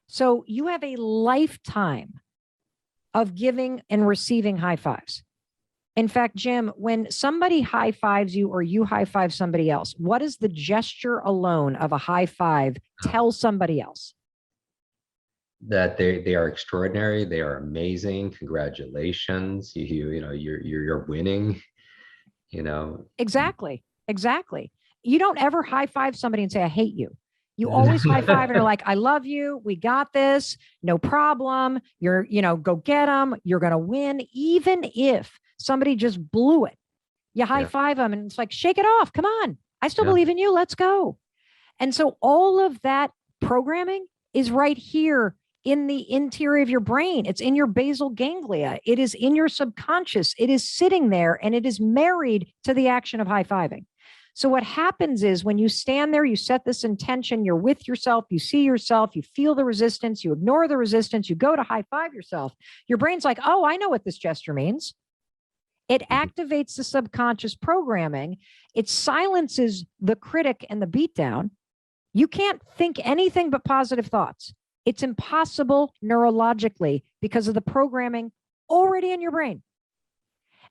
So you have a lifetime of giving and receiving high fives. In fact, Jim, when somebody high fives you or you high five somebody else, what does the gesture alone of a high five tell somebody else? That they are extraordinary, they are amazing, congratulations, you know, you're winning, you know. Exactly. You don't ever high five somebody and say, I hate you. You always high five and are like, I love you. We got this. No problem. You're, go get them. You're going to win. Even if somebody just blew it, you high five them and it's like, shake it off. Come on. I still believe in you. Let's go. And so all of that programming is right here in the interior of your brain. It's in your basal ganglia. It is in your subconscious. It is sitting there and it is married to the action of high fiving. So what happens is when you stand there, you set this intention, you're with yourself, you see yourself, you feel the resistance, you ignore the resistance, you go to high five yourself. Your brain's like, oh, I know what this gesture means. It activates the subconscious programming. It silences the critic and the beatdown. You can't think anything but positive thoughts. It's impossible neurologically because of the programming already in your brain.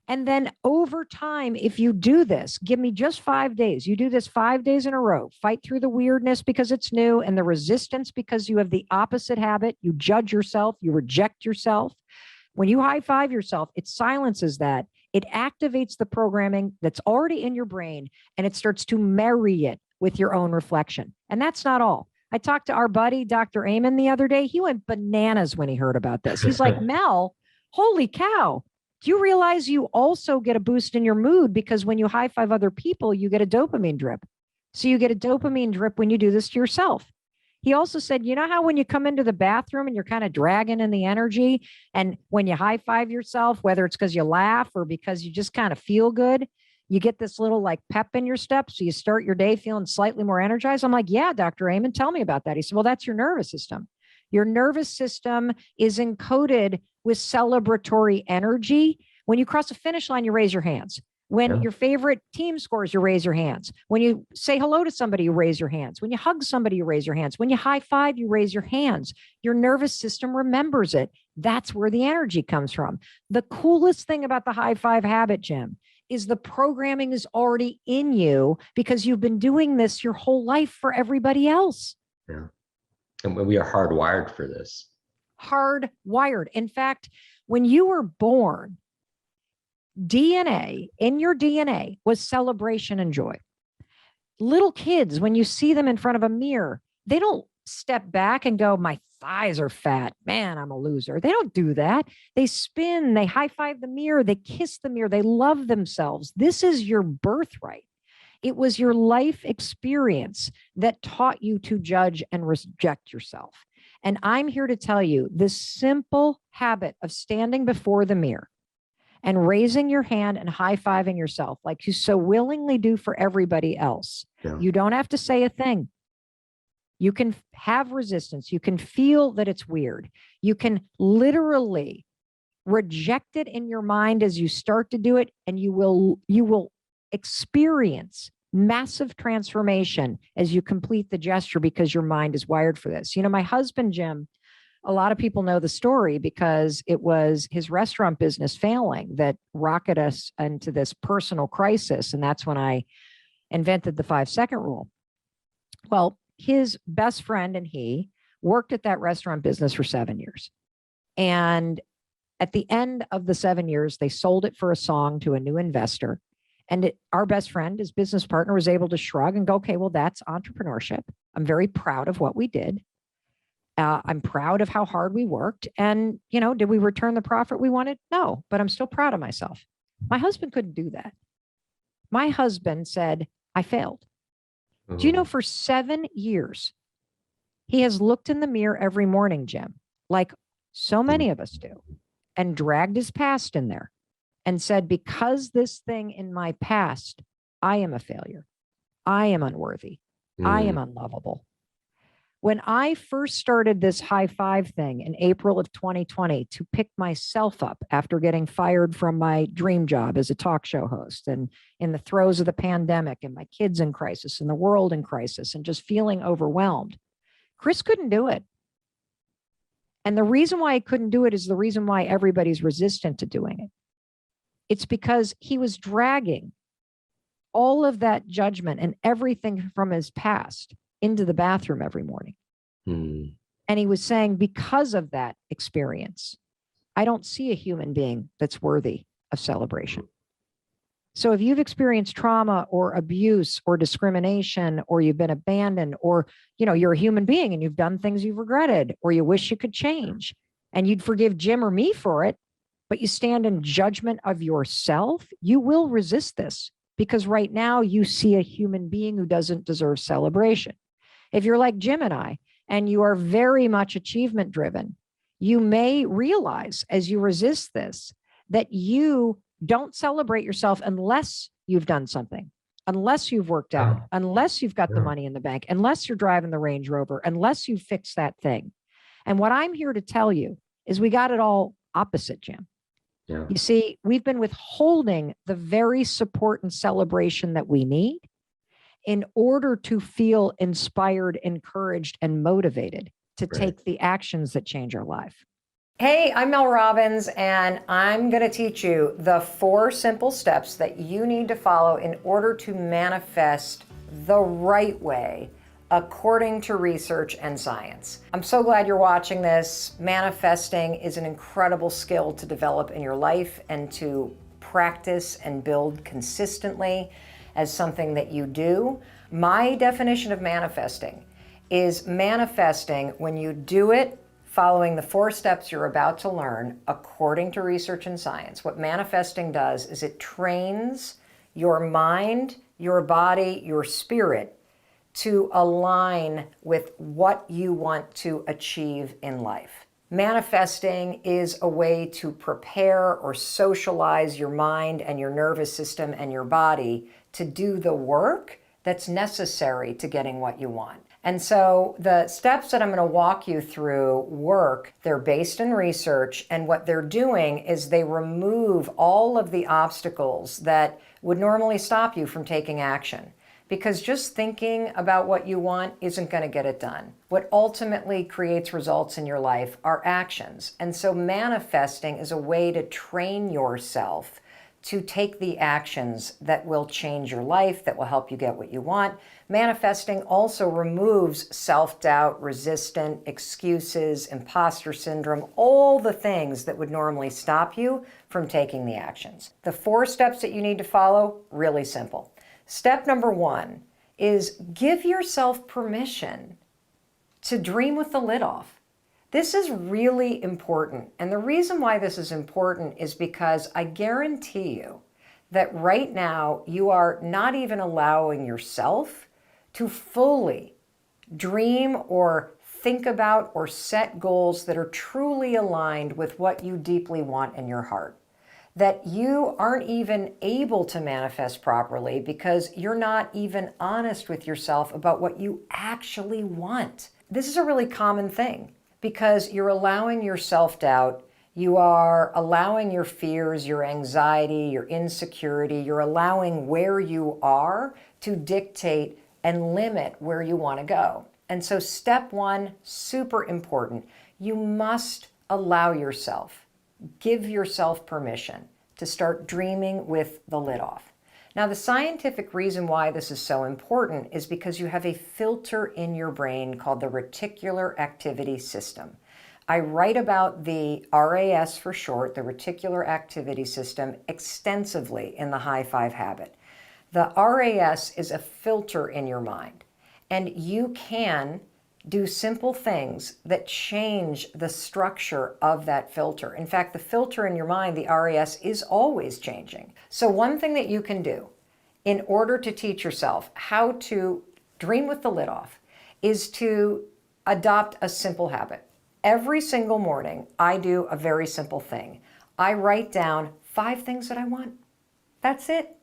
And then over time, if you do this, give me just 5 days. You do this 5 days in a row, fight through the weirdness because it's new and the resistance because you have the opposite habit. You judge yourself, you reject yourself. When you high five yourself, it silences that. It activates the programming that's already in your brain and it starts to marry it with your own reflection. And that's not all. I talked to our buddy, Dr. Amen, the other day. He went bananas when he heard about this. He's like, Mel, holy cow. Do you realize you also get a boost in your mood because when you high five other people, you get a dopamine drip. So you get a dopamine drip when you do this to yourself. He also said, you know how when you come into the bathroom and you're kind of dragging in the energy and when you high five yourself, whether it's because you laugh or because you just kind of feel good, you get this little like pep in your step. So you start your day feeling slightly more energized. I'm like, yeah, Dr. Amen, tell me about that. He said, well, that's your nervous system. Your nervous system is encoded with celebratory energy. When you cross a finish line, you raise your hands. When your favorite team scores, you raise your hands. When you say hello to somebody, you raise your hands. When you hug somebody, you raise your hands. When you high five, you raise your hands. Your nervous system remembers it. That's where the energy comes from. The coolest thing about the high five habit, Jim, is the programming is already in you because you've been doing this your whole life for everybody else. Yeah. And we are hardwired for this. Hardwired. In fact, when you were born, DNA in your DNA was celebration and joy. Little kids, when you see them in front of a mirror, they don't step back and go, my thighs are fat. Man, I'm a loser. They don't do that. They spin, they high five the mirror, they kiss the mirror, they love themselves. This is your birthright. It was your life experience that taught you to judge and reject yourself. And I'm here to tell you this simple habit of standing before the mirror and raising your hand and high-fiving yourself like you so willingly do for everybody else. Yeah. You don't have to say a thing. You can have resistance. You can feel that it's weird. You can literally reject it in your mind as you start to do it, and you will experience massive transformation as you complete the gesture because your mind is wired for this. You know, my husband, Jim, a lot of people know the story because it was his restaurant business failing that rocketed us into this personal crisis. And that's when I invented the 5-second rule. Well, his best friend and he worked at that restaurant business for 7 years. And at the end of the 7 years, they sold it for a song to a new investor. And our best friend, his business partner, was able to shrug and go, okay, well, that's entrepreneurship. I'm very proud of what we did. I'm proud of how hard we worked. And, you know, did we return the profit we wanted? No, but I'm still proud of myself. My husband couldn't do that. My husband said, I failed. Do you know for 7 years, he has looked in the mirror every morning, Jim, like so many of us do, and dragged his past in there and said, because this thing in my past, I am a failure. I am unworthy. I am unlovable. When I first started this high five thing in April of 2020 to pick myself up after getting fired from my dream job as a talk show host and in the throes of the pandemic and my kids in crisis and the world in crisis and just feeling overwhelmed, Chris couldn't do it. And the reason why he couldn't do it is the reason why everybody's resistant to doing it. It's because he was dragging all of that judgment and everything from his past into the bathroom every morning. And he was saying, because of that experience, I don't see a human being that's worthy of celebration. So if you've experienced trauma or abuse or discrimination, or you've been abandoned, or, you're a human being and you've done things you've regretted, or you wish you could change and you'd forgive Jim or me for it, but you stand in judgment of yourself, you will resist this because right now you see a human being who doesn't deserve celebration. If you're like Jim and I, and you are very much achievement driven, you may realize as you resist this that you don't celebrate yourself unless you've done something, unless you've worked out, unless you've got the money in the bank, unless you're driving the Range Rover, unless you fix that thing. And what I'm here to tell you is we got it all opposite, Jim. Yeah. You see, we've been withholding the very support and celebration that we need in order to feel inspired, encouraged, and motivated to take the actions that change our life. Hey, I'm Mel Robbins, and I'm going to teach you the 4 simple steps that you need to follow in order to manifest the right way, according to research and science. I'm so glad you're watching this. Manifesting is an incredible skill to develop in your life and to practice and build consistently as something that you do. My definition of manifesting is manifesting when you do it following the 4 steps you're about to learn according to research and science. What manifesting does is it trains your mind, your body, your spirit to align with what you want to achieve in life. Manifesting is a way to prepare or socialize your mind and your nervous system and your body to do the work that's necessary to getting what you want. And so the steps that I'm going to walk you through they're based in research, and what they're doing is they remove all of the obstacles that would normally stop you from taking action. Because just thinking about what you want isn't going to get it done. What ultimately creates results in your life are actions. And so manifesting is a way to train yourself to take the actions that will change your life, that will help you get what you want. Manifesting also removes self-doubt, resistance, excuses, imposter syndrome, all the things that would normally stop you from taking the actions. The 4 steps that you need to follow, really simple. Step number 1 is give yourself permission to dream with the lid off. This is really important. And the reason why this is important is because I guarantee you that right now you are not even allowing yourself to fully dream or think about or set goals that are truly aligned with what you deeply want in your heart. That you aren't even able to manifest properly because you're not even honest with yourself about what you actually want. This is a really common thing because you're allowing your self-doubt, you are allowing your fears, your anxiety, your insecurity, you're allowing where you are to dictate and limit where you want to go. And so step 1, super important. You must allow yourself, give yourself permission to start dreaming with the lid off. Now, the scientific reason why this is so important is because you have a filter in your brain called the reticular activity system. I write about the RAS for short, the reticular activity system, extensively in the High Five Habit. The RAS is a filter in your mind, and you can do simple things that change the structure of that filter. In fact, the filter in your mind, the RAS, is always changing. So one thing that you can do in order to teach yourself how to dream with the lid off, is to adopt a simple habit. Every single morning, I do a very simple thing. I write down 5 things that I want. That's it.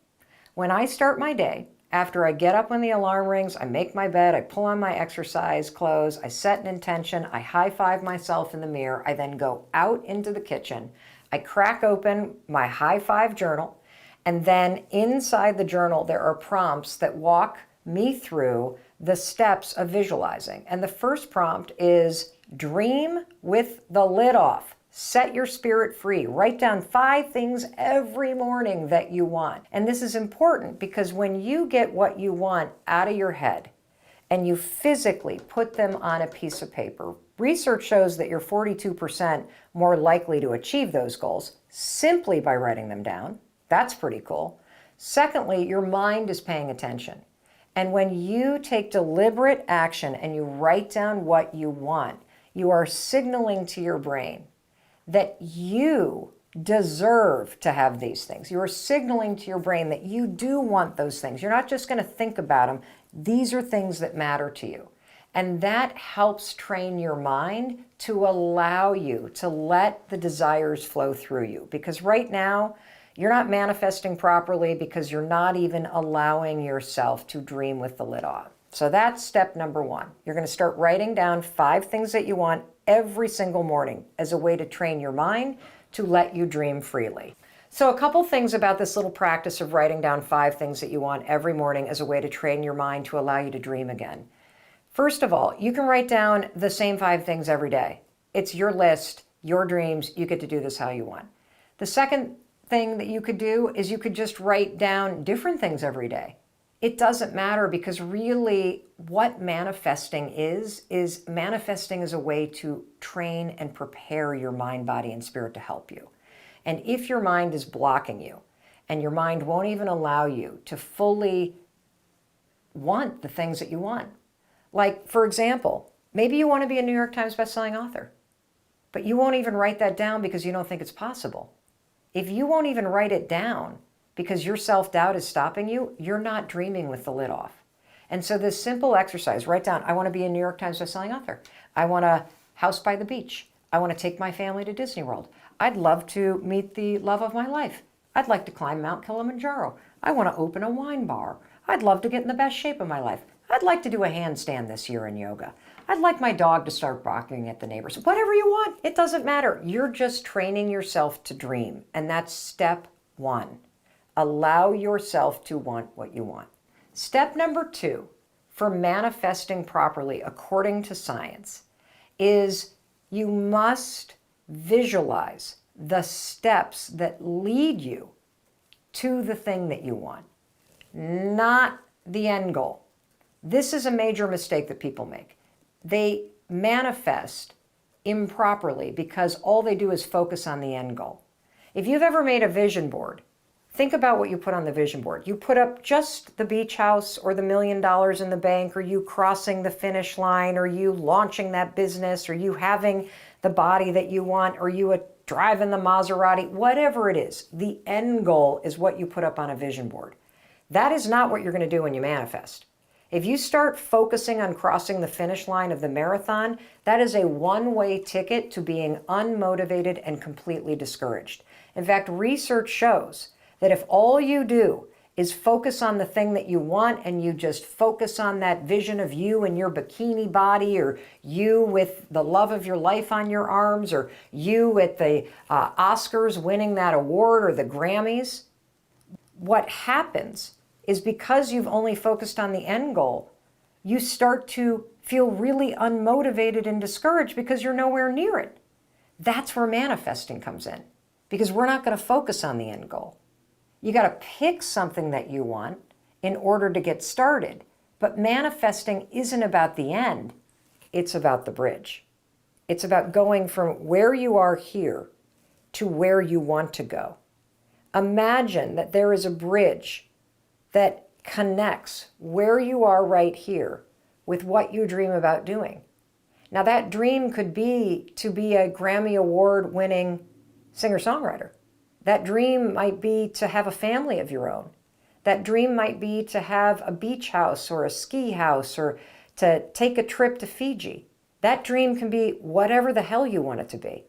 When I start my day, after I get up when the alarm rings, I make my bed, I pull on my exercise clothes, I set an intention, I high-five myself in the mirror, I then go out into the kitchen, I crack open my high-five journal, and then inside the journal there are prompts that walk me through the steps of visualizing. And the first prompt is dream with the lid off. Set your spirit free. Write down 5 things every morning that you want. And this is important because when you get what you want out of your head and you physically put them on a piece of paper, research shows that you're 42% more likely to achieve those goals simply by writing them down. That's pretty cool. Secondly, your mind is paying attention. And when you take deliberate action and you write down what you want, you are signaling to your brain that you deserve to have these things. You are signaling to your brain that you do want those things. You're not just going to think about them. These are things that matter to you. And that helps train your mind to allow you to let the desires flow through you. Because right now, you're not manifesting properly because you're not even allowing yourself to dream with the lid off. So that's step number 1. You're going to start writing down 5 things that you want every single morning as a way to train your mind to let you dream freely. So a couple things about this little practice of writing down 5 things that you want every morning as a way to train your mind to allow you to dream again. First of all, you can write down the same 5 things every day. It's your list, your dreams. You get to do this how you want. The second thing that you could do is you could just write down different things every day. It doesn't matter because really what manifesting is manifesting as a way to train and prepare your mind, body, and spirit to help you. And if your mind is blocking you and your mind won't even allow you to fully want the things that you want, like, for example, maybe you want to be a New York Times bestselling author, but you won't even write that down because you don't think it's possible. If you won't even write it down because your self-doubt is stopping you, you're not dreaming with the lid off. And so this simple exercise, write down, I want to be a New York Times bestselling author. I want a house by the beach. I want to take my family to Disney World. I'd love to meet the love of my life. I'd like to climb Mount Kilimanjaro. I want to open a wine bar. I'd love to get in the best shape of my life. I'd like to do a handstand this year in yoga. I'd like my dog to start barking at the neighbors. Whatever you want, it doesn't matter. You're just training yourself to dream. And that's step 1. Allow yourself to want what you want. Step number 2 for manifesting properly according to science is you must visualize the steps that lead you to the thing that you want, not the end goal. This is a major mistake that people make. They manifest improperly because all they do is focus on the end goal. If you've ever made a vision board, think about what you put on the vision board. You put up just the beach house or the $1 million in the bank, or you crossing the finish line, or you launching that business, or you having the body that you want, or you driving the Maserati, whatever it is. The end goal is what you put up on a vision board. That is not what you're going to do when you manifest. If you start focusing on crossing the finish line of the marathon, that is a one-way ticket to being unmotivated and completely discouraged. In fact, research shows that if all you do is focus on the thing that you want and you just focus on that vision of you and your bikini body, or you with the love of your life on your arms, or you at the Oscars winning that award or the Grammys, what happens is because you've only focused on the end goal, you start to feel really unmotivated and discouraged because you're nowhere near it. That's where manifesting comes in, because we're not going to focus on the end goal. You got to pick something that you want in order to get started. But manifesting isn't about the end, it's about the bridge. It's about going from where you are here to where you want to go. Imagine that there is a bridge that connects where you are right here with what you dream about doing. Now that dream could be to be a Grammy Award winning singer-songwriter. That dream might be to have a family of your own. That dream might be to have a beach house or a ski house or to take a trip to Fiji. That dream can be whatever the hell you want it to be.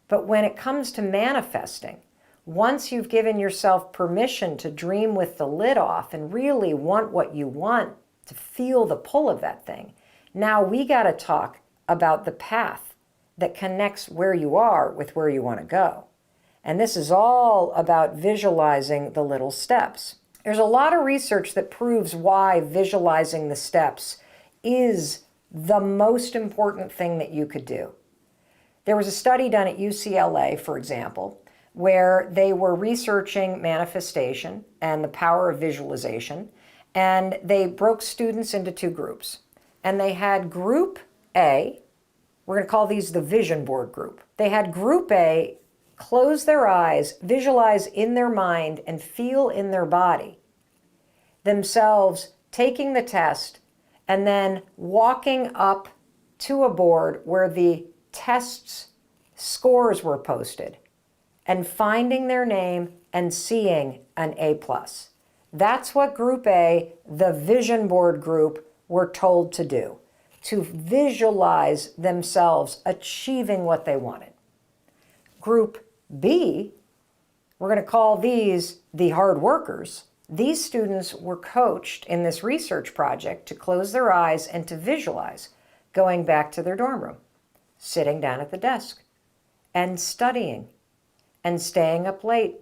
But when it comes to manifesting, once you've given yourself permission to dream with the lid off and really want what you want, to feel the pull of that thing, now we got to talk about the path that connects where you are with where you want to go. And this is all about visualizing the little steps. There's a lot of research that proves why visualizing the steps is the most important thing that you could do. There was a study done at UCLA, for example, where they were researching manifestation and the power of visualization, and they broke students into two groups. And they had Group A, we're going to call these the vision board group. They had Group A close their eyes, visualize in their mind, and feel in their body themselves taking the test and then walking up to a board where the test's scores were posted and finding their name and seeing an A+. That's what Group A, the vision board group, were told to do, to visualize themselves achieving what they wanted. Group B, we're going to call these the hard workers. These students were coached in this research project to close their eyes and to visualize going back to their dorm room, sitting down at the desk, and studying, and staying up late,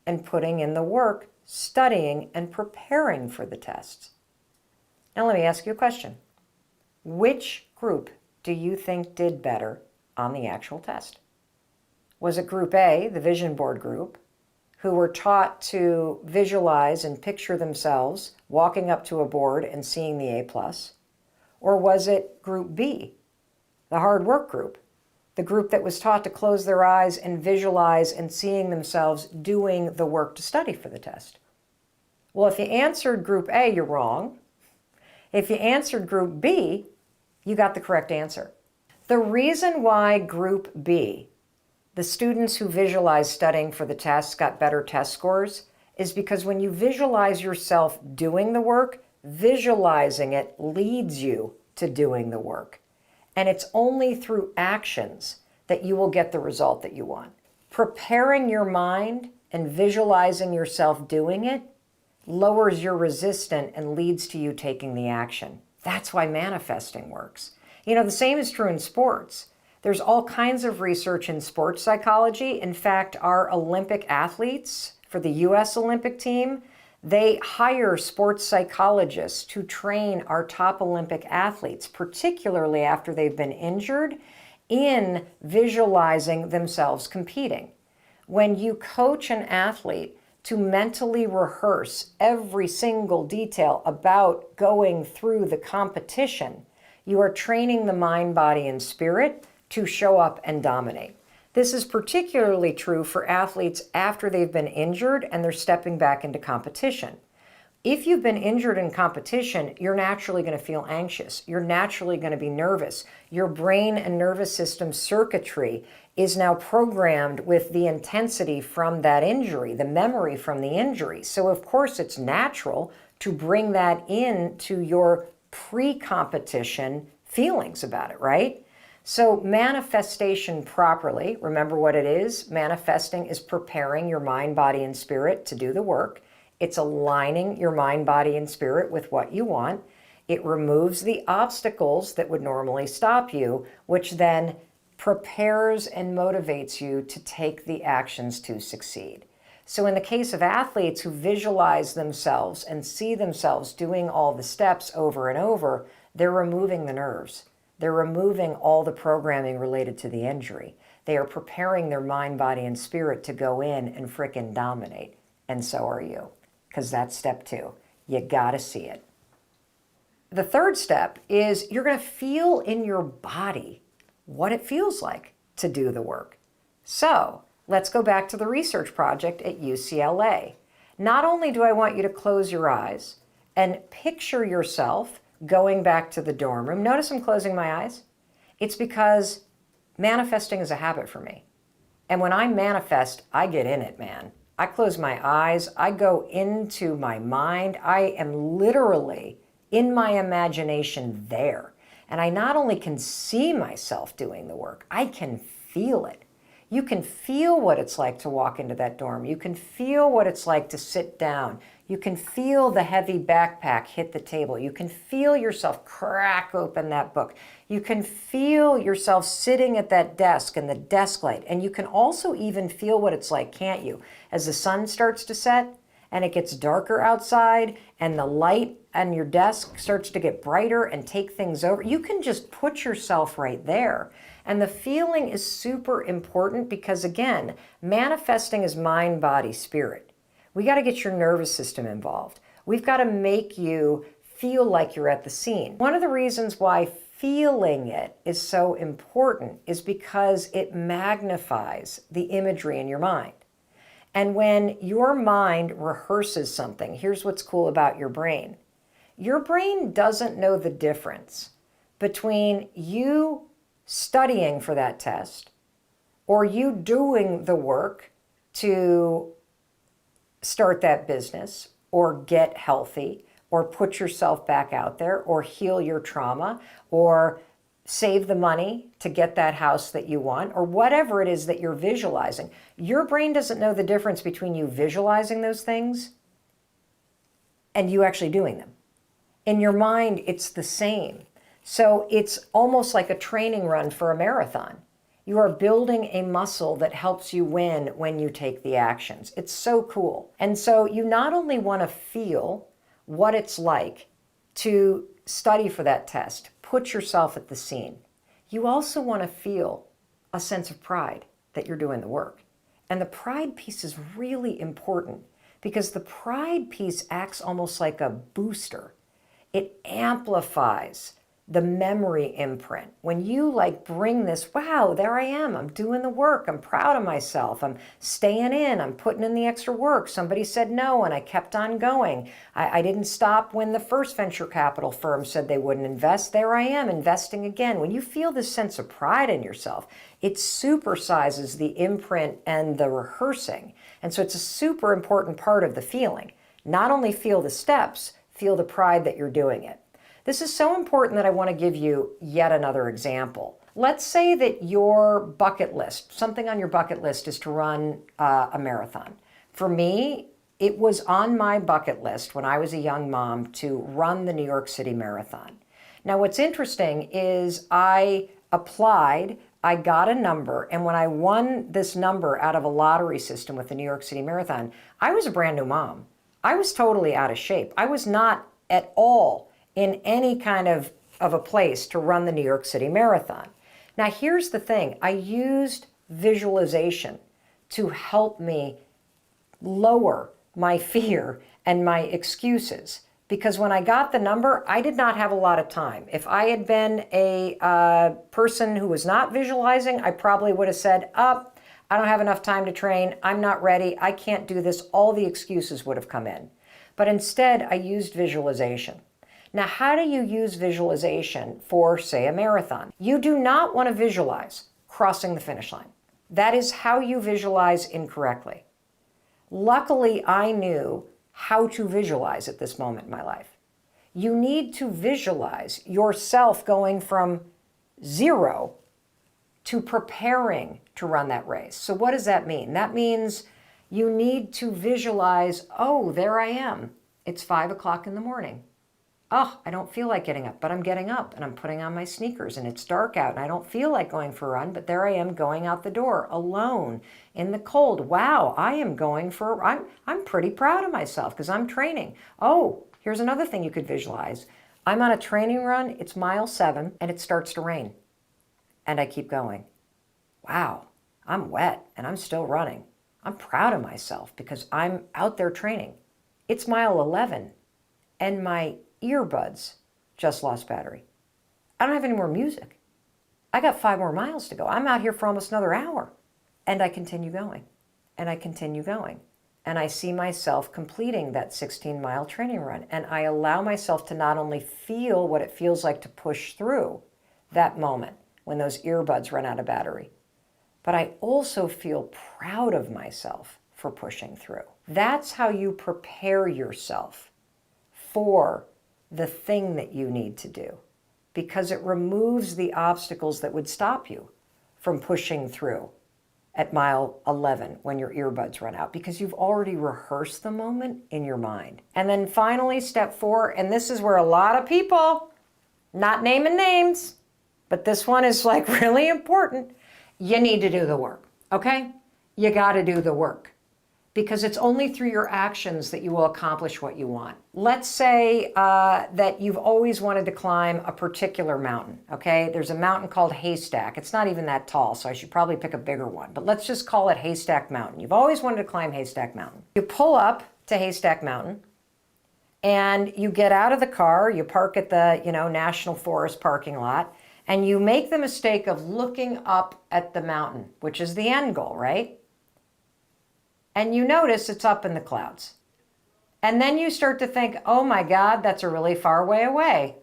and putting in the work, studying and preparing for the tests. Now let me ask you a question. Which group do you think did better on the actual test? Was it Group A, the vision board group, who were taught to visualize and picture themselves walking up to a board and seeing the A+? Or was it Group B, the hard work group, the group that was taught to close their eyes and visualize and seeing themselves doing the work to study for the test? Well, if you answered Group A, you're wrong. If you answered Group B, you got the correct answer. The reason why Group B, the students who visualized studying for the tests, got better test scores, is because when you visualize yourself doing the work, visualizing it leads you to doing the work. And it's only through actions that you will get the result that you want. Preparing your mind and visualizing yourself doing it lowers your resistance and leads to you taking the action. That's why manifesting works. You know, the same is true in sports. There's all kinds of research in sports psychology. In fact, our Olympic athletes for the US Olympic team, they hire sports psychologists to train our top Olympic athletes, particularly after they've been injured, in visualizing themselves competing. When you coach an athlete to mentally rehearse every single detail about going through the competition, you are training the mind, body, and spirit to show up and dominate. This is particularly true for athletes after they've been injured and they're stepping back into competition. If you've been injured in competition, you're naturally going to feel anxious. You're naturally going to be nervous. Your brain and nervous system circuitry is now programmed with the intensity from that injury, the memory from the injury. So of course it's natural to bring that into your pre-competition feelings about it, right? So manifestation properly, remember what it is? Manifesting is preparing your mind, body, and spirit to do the work. It's aligning your mind, body, and spirit with what you want. It removes the obstacles that would normally stop you, which then prepares and motivates you to take the actions to succeed. So in the case of athletes who visualize themselves and see themselves doing all the steps over and over, they're removing the nerves. They're removing all the programming related to the injury. They are preparing their mind, body, and spirit to go in and frickin' dominate. And so are you, because that's step 2. You gotta see it. The third step is you're gonna feel in your body what it feels like to do the work. So let's go back to the research project at UCLA. Not only do I want you to close your eyes and picture yourself going back to the dorm room. Notice I'm closing my eyes. It's because manifesting is a habit for me. And when I manifest, I get in it, man. I close my eyes. I go into my mind. I am literally in my imagination there. And I not only can see myself doing the work, I can feel it. You can feel what it's like to walk into that dorm. You can feel what it's like to sit down. You can feel the heavy backpack hit the table. You can feel yourself crack open that book. You can feel yourself sitting at that desk and the desk light. And you can also even feel what it's like, can't you? As the sun starts to set and it gets darker outside and the light on your desk starts to get brighter and take things over, you can just put yourself right there. And the feeling is super important because, again, manifesting is mind, body, spirit. We got to get your nervous system involved. We've got to make you feel like you're at the scene. One of the reasons why feeling it is so important is because it magnifies the imagery in your mind. And when your mind rehearses something, here's what's cool about your brain. Your brain doesn't know the difference between you studying for that test or you doing the work to start that business or get healthy or put yourself back out there or heal your trauma or save the money to get that house that you want or whatever it is that you're visualizing. Your brain doesn't know the difference between you visualizing those things and you actually doing them. In your mind, it's the same. So it's almost like a training run for a marathon. You are building a muscle that helps you win when you take the actions. It's so cool. And so you not only want to feel what it's like to study for that test, put yourself at the scene. You also want to feel a sense of pride that you're doing the work. And the pride piece is really important because the pride piece acts almost like a booster. It amplifies the memory imprint. When you bring this, wow, there I am, I'm doing the work, I'm proud of myself, I'm staying in, I'm putting in the extra work. Somebody said no and I kept on going. I didn't stop when the first venture capital firm said they wouldn't invest. There I am investing again. When you feel this sense of pride in yourself, it supersizes the imprint and the rehearsing. And so it's a super important part of the feeling. Not only feel the steps, feel the pride that you're doing it. This is so important that I want to give you yet another example. Let's say that your bucket list, something on your bucket list is to run a marathon. For me, it was on my bucket list when I was a young mom to run the New York City Marathon. Now, what's interesting is I applied, I got a number, and when I won this number out of a lottery system with the New York City Marathon, I was a brand new mom. I was totally out of shape. I was not at all in any kind of a place to run the New York City Marathon. Now, here's the thing. I used visualization to help me lower my fear and my excuses. Because when I got the number, I did not have a lot of time. If I had been a person who was not visualizing, I probably would have said, I don't have enough time to train. I'm not ready. I can't do this. All the excuses would have come in. But instead, I used visualization. Now, how do you use visualization for, say, a marathon? You do not want to visualize crossing the finish line. That is how you visualize incorrectly. Luckily, I knew how to visualize at this moment in my life. You need to visualize yourself going from 0 to preparing to run that race. So what does that mean? That means you need to visualize, there I am. It's 5 o'clock in the morning. I don't feel like getting up, but I'm getting up and I'm putting on my sneakers and it's dark out and I don't feel like going for a run, but there I am going out the door alone in the cold. Wow, I am going for, I'm pretty proud of myself because I'm training. Here's another thing you could visualize. I'm on a training run, it's mile 7 and it starts to rain and I keep going. Wow, I'm wet and I'm still running. I'm proud of myself because I'm out there training. It's mile 11 and my earbuds just lost battery. I don't have any more music. I got 5 more miles to go. I'm out here for almost another hour. And I continue going. And I continue going. And I see myself completing that 16-mile training run. And I allow myself to not only feel what it feels like to push through that moment when those earbuds run out of battery, but I also feel proud of myself for pushing through. That's how you prepare yourself for the thing that you need to do, because it removes the obstacles that would stop you from pushing through at mile 11 when your earbuds run out, because you've already rehearsed the moment in your mind. And then finally, step 4, and this is where a lot of people, not naming names, but this one is like really important. You need to do the work, okay? You got to do the work, because it's only through your actions that you will accomplish what you want. Let's say that you've always wanted to climb a particular mountain, okay? There's a mountain called Haystack. It's not even that tall, so I should probably pick a bigger one, but let's just call it Haystack Mountain. You've always wanted to climb Haystack Mountain. You pull up to Haystack Mountain, and you get out of the car, you park at the, National Forest parking lot, and you make the mistake of looking up at the mountain, which is the end goal, right? And you notice it's up in the clouds. And then you start to think, oh my God, that's a really far way away.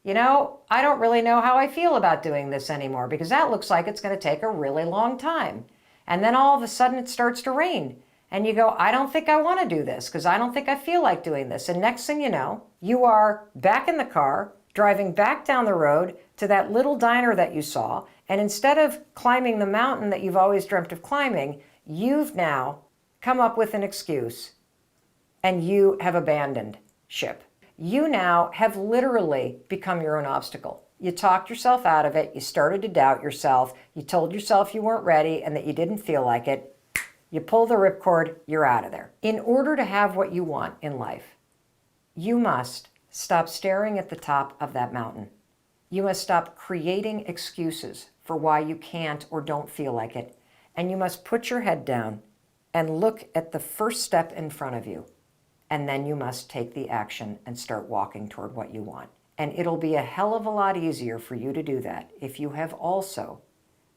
I don't really know how I feel about doing this anymore, because that looks like it's going to take a really long time. And then all of a sudden it starts to rain. And you go, I don't think I want to do this, because I don't think I feel like doing this. And next thing you know, you are back in the car, driving back down the road to that little diner that you saw. And instead of climbing the mountain that you've always dreamt of climbing, you've now come up with an excuse, and you have abandoned ship. You now have literally become your own obstacle. You talked yourself out of it. You started to doubt yourself. You told yourself you weren't ready and that you didn't feel like it. You pull the ripcord, you're out of there. In order to have what you want in life, you must stop staring at the top of that mountain. You must stop creating excuses for why you can't or don't feel like it. And you must put your head down and look at the first step in front of you. And then you must take the action and start walking toward what you want. And it'll be a hell of a lot easier for you to do that if you have also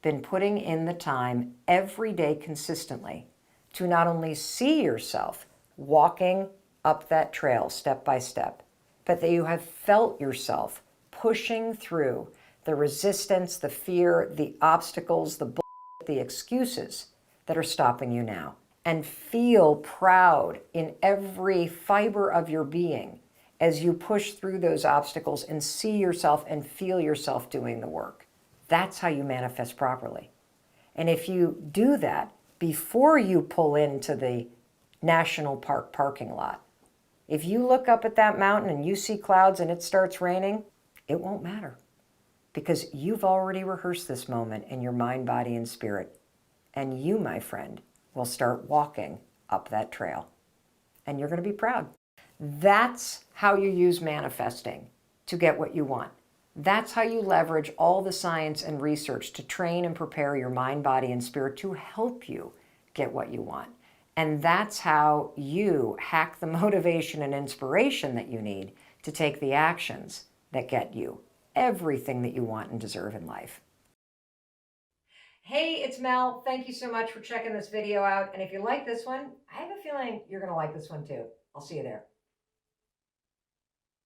been putting in the time every day consistently to not only see yourself walking up that trail step by step, but that you have felt yourself pushing through the resistance, the fear, the obstacles, the excuses that are stopping you now. And feel proud in every fiber of your being as you push through those obstacles and see yourself and feel yourself doing the work. That's how you manifest properly. And if you do that before you pull into the national park parking lot, if you look up at that mountain and you see clouds and it starts raining, it won't matter, because you've already rehearsed this moment in your mind, body, and spirit. And you, my friend, will start walking up that trail. And you're going to be proud. That's how you use manifesting to get what you want. That's how you leverage all the science and research to train and prepare your mind, body, and spirit to help you get what you want. And that's how you hack the motivation and inspiration that you need to take the actions that get you everything that you want and deserve in life. Hey, it's Mel. Thank you so much for checking this video out. And if you like this one, I have a feeling you're going to like this one too. I'll see you there.